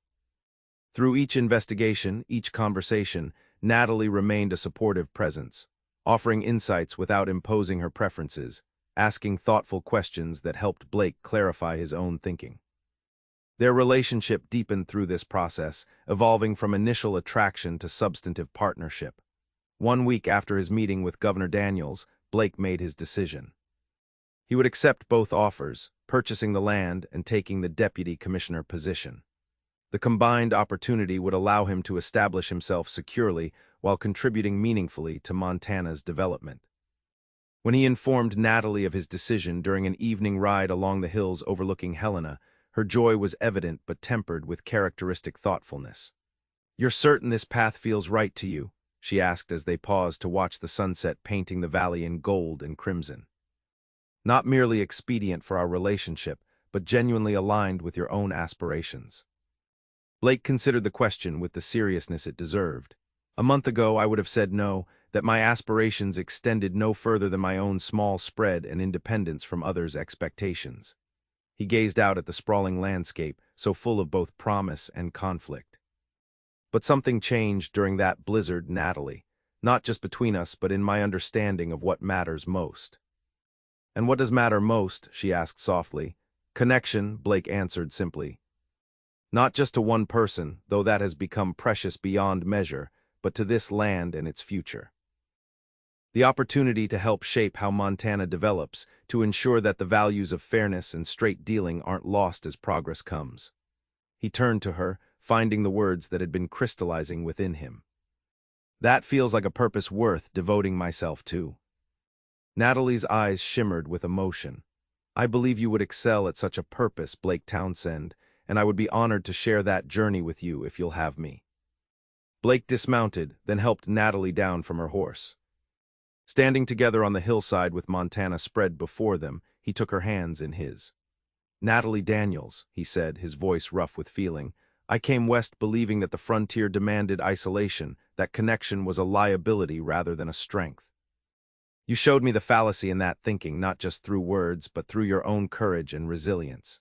Through each investigation, each conversation, Natalie remained a supportive presence, offering insights without imposing her preferences, asking thoughtful questions that helped Blake clarify his own thinking. Their relationship deepened through this process, evolving from initial attraction to substantive partnership. 1 week after his meeting with Governor Daniels, Blake made his decision. He would accept both offers, purchasing the land and taking the deputy commissioner position. The combined opportunity would allow him to establish himself securely while contributing meaningfully to Montana's development. When he informed Natalie of his decision during an evening ride along the hills overlooking Helena, her joy was evident but tempered with characteristic thoughtfulness. "You're certain this path feels right to you?" she asked as they paused to watch the sunset painting the valley in gold and crimson. "Not merely expedient for our relationship, but genuinely aligned with your own aspirations." Blake considered the question with the seriousness it deserved. "A month ago I would have said no, that my aspirations extended no further than my own small spread and independence from others' expectations." He gazed out at the sprawling landscape, so full of both promise and conflict. "But something changed during that blizzard, Natalie, not just between us, but in my understanding of what matters most." "And what does matter most?" she asked softly. "Connection," Blake answered simply. "Not just to one person, though that has become precious beyond measure, but to this land and its future. The opportunity to help shape how Montana develops, to ensure that the values of fairness and straight dealing aren't lost as progress comes." He turned to her, finding the words that had been crystallizing within him. "That feels like a purpose worth devoting myself to." Natalie's eyes shimmered with emotion. "I believe you would excel at such a purpose, Blake Townsend, and I would be honored to share that journey with you if you'll have me." Blake dismounted, then helped Natalie down from her horse. Standing together on the hillside with Montana spread before them, he took her hands in his. "Natalie Daniels," he said, his voice rough with feeling, "I came west believing that the frontier demanded isolation, that connection was a liability rather than a strength. You showed me the fallacy in that thinking, not just through words, but through your own courage and resilience."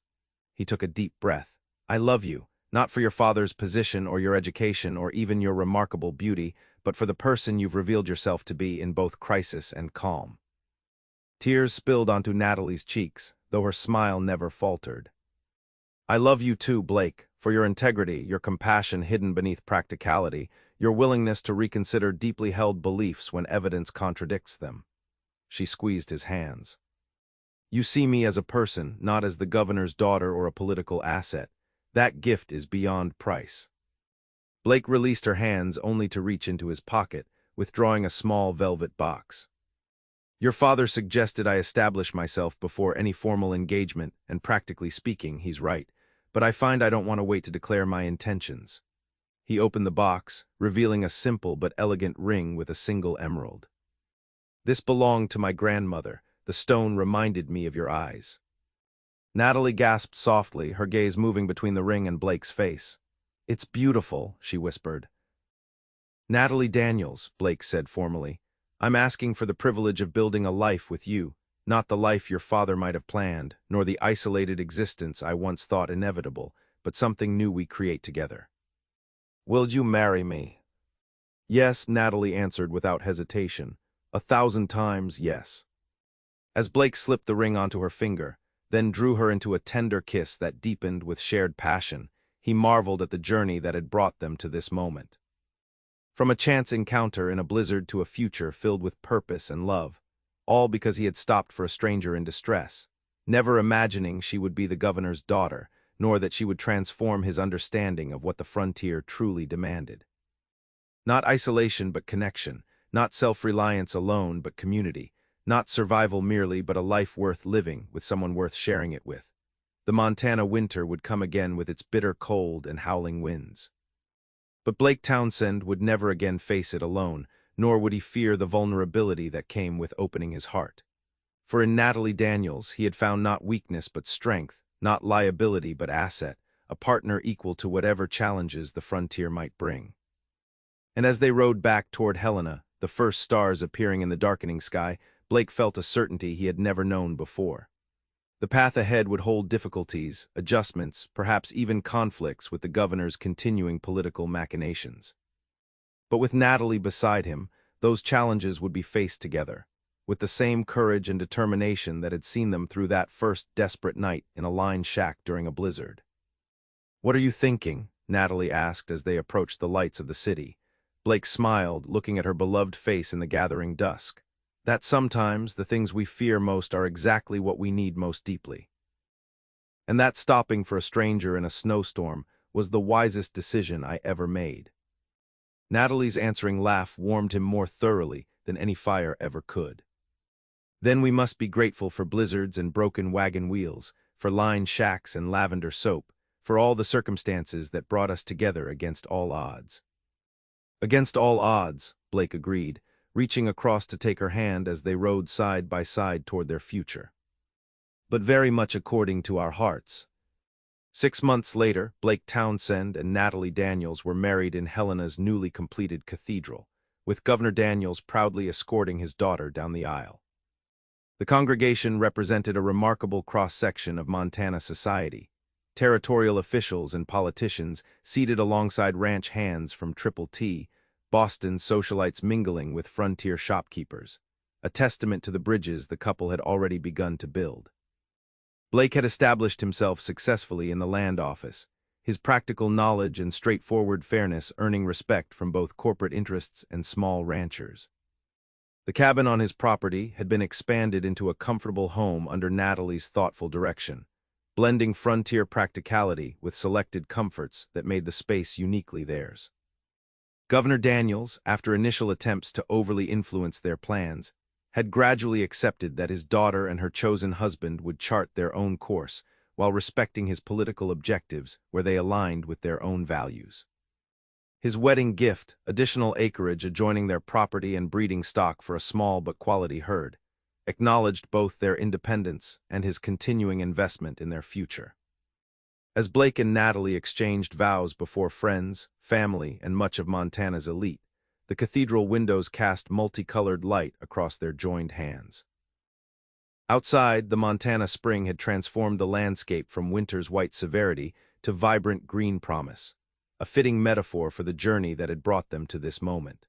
He took a deep breath. "I love you, not for your father's position or your education or even your remarkable beauty, but for the person you've revealed yourself to be in both crisis and calm." Tears spilled onto Natalie's cheeks, though her smile never faltered. "I love you too, Blake, for your integrity, your compassion hidden beneath practicality, your willingness to reconsider deeply held beliefs when evidence contradicts them." She squeezed his hands. "You see me as a person, not as the governor's daughter or a political asset. That gift is beyond price." Blake released her hands only to reach into his pocket, withdrawing a small velvet box. "Your father suggested I establish myself before any formal engagement, and practically speaking, he's right, but I find I don't want to wait to declare my intentions." He opened the box, revealing a simple but elegant ring with a single emerald. "This belonged to my grandmother. The stone reminded me of your eyes." Natalie gasped softly, her gaze moving between the ring and Blake's face. "It's beautiful," she whispered. "Natalie Daniels," Blake said formally, "I'm asking for the privilege of building a life with you, not the life your father might have planned, nor the isolated existence I once thought inevitable, but something new we create together. Will you marry me?" "Yes," Natalie answered without hesitation. 1,000 times yes." As Blake slipped the ring onto her finger, then drew her into a tender kiss that deepened with shared passion, he marveled at the journey that had brought them to this moment. From a chance encounter in a blizzard to a future filled with purpose and love, all because he had stopped for a stranger in distress, never imagining she would be the governor's daughter, nor that she would transform his understanding of what the frontier truly demanded. Not isolation but connection, not self-reliance alone but community, not survival merely but a life worth living with someone worth sharing it with. The Montana winter would come again with its bitter cold and howling winds. But Blake Townsend would never again face it alone, nor would he fear the vulnerability that came with opening his heart. For in Natalie Daniels he had found not weakness but strength, not liability but asset, a partner equal to whatever challenges the frontier might bring. And as they rode back toward Helena, the first stars appearing in the darkening sky, Blake felt a certainty he had never known before. The path ahead would hold difficulties, adjustments, perhaps even conflicts with the governor's continuing political machinations. But with Natalie beside him, those challenges would be faced together, with the same courage and determination that had seen them through that first desperate night in a line shack during a blizzard. "What are you thinking?" Natalie asked as they approached the lights of the city. Blake smiled, looking at her beloved face in the gathering dusk. "That sometimes the things we fear most are exactly what we need most deeply. And that stopping for a stranger in a snowstorm was the wisest decision I ever made." Natalie's answering laugh warmed him more thoroughly than any fire ever could. "Then we must be grateful for blizzards and broken wagon wheels, for lined shacks and lavender soap, for all the circumstances that brought us together against all odds." "Against all odds," Blake agreed, reaching across to take her hand as they rode side by side toward their future. "But very much according to our hearts." 6 months later, Blake Townsend and Natalie Daniels were married in Helena's newly completed cathedral, with Governor Daniels proudly escorting his daughter down the aisle. The congregation represented a remarkable cross-section of Montana society, territorial officials and politicians seated alongside ranch hands from Triple T, Boston socialites mingling with frontier shopkeepers, a testament to the bridges the couple had already begun to build. Blake had established himself successfully in the land office, his practical knowledge and straightforward fairness earning respect from both corporate interests and small ranchers. The cabin on his property had been expanded into a comfortable home under Natalie's thoughtful direction, blending frontier practicality with selected comforts that made the space uniquely theirs. Governor Daniels, after initial attempts to overly influence their plans, had gradually accepted that his daughter and her chosen husband would chart their own course while respecting his political objectives where they aligned with their own values. His wedding gift, additional acreage adjoining their property and breeding stock for a small but quality herd, acknowledged both their independence and his continuing investment in their future. As Blake and Natalie exchanged vows before friends, family, and much of Montana's elite, the cathedral windows cast multicolored light across their joined hands. Outside, the Montana spring had transformed the landscape from winter's white severity to vibrant green promise, a fitting metaphor for the journey that had brought them to this moment.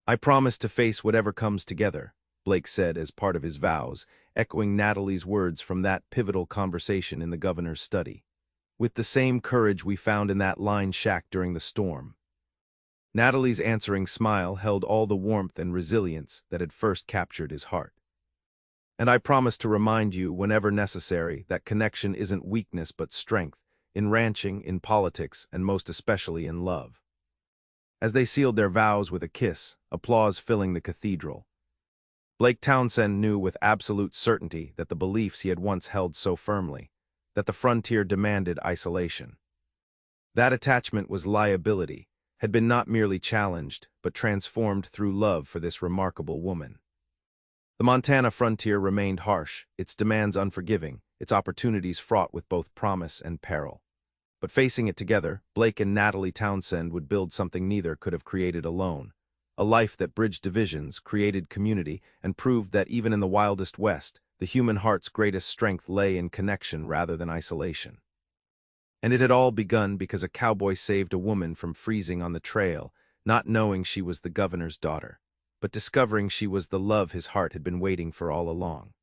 "I promise to face whatever comes together," Blake said as part of his vows, echoing Natalie's words from that pivotal conversation in the governor's study. "With the same courage we found in that line shack during the storm." Natalie's answering smile held all the warmth and resilience that had first captured his heart. "And I promise to remind you, whenever necessary, that connection isn't weakness but strength, in ranching, in politics, and most especially in love." As they sealed their vows with a kiss, applause filling the cathedral, Blake Townsend knew with absolute certainty that the beliefs he had once held so firmly, that the frontier demanded isolation. That attachment was liability, had been not merely challenged, but transformed through love for this remarkable woman. The Montana frontier remained harsh, its demands unforgiving, its opportunities fraught with both promise and peril. But facing it together, Blake and Natalie Townsend would build something neither could have created alone, a life that bridged divisions, created community, and proved that even in the wildest West, the human heart's greatest strength lay in connection rather than isolation. And it had all begun because a cowboy saved a woman from freezing on the trail, not knowing she was the governor's daughter, but discovering she was the love his heart had been waiting for all along.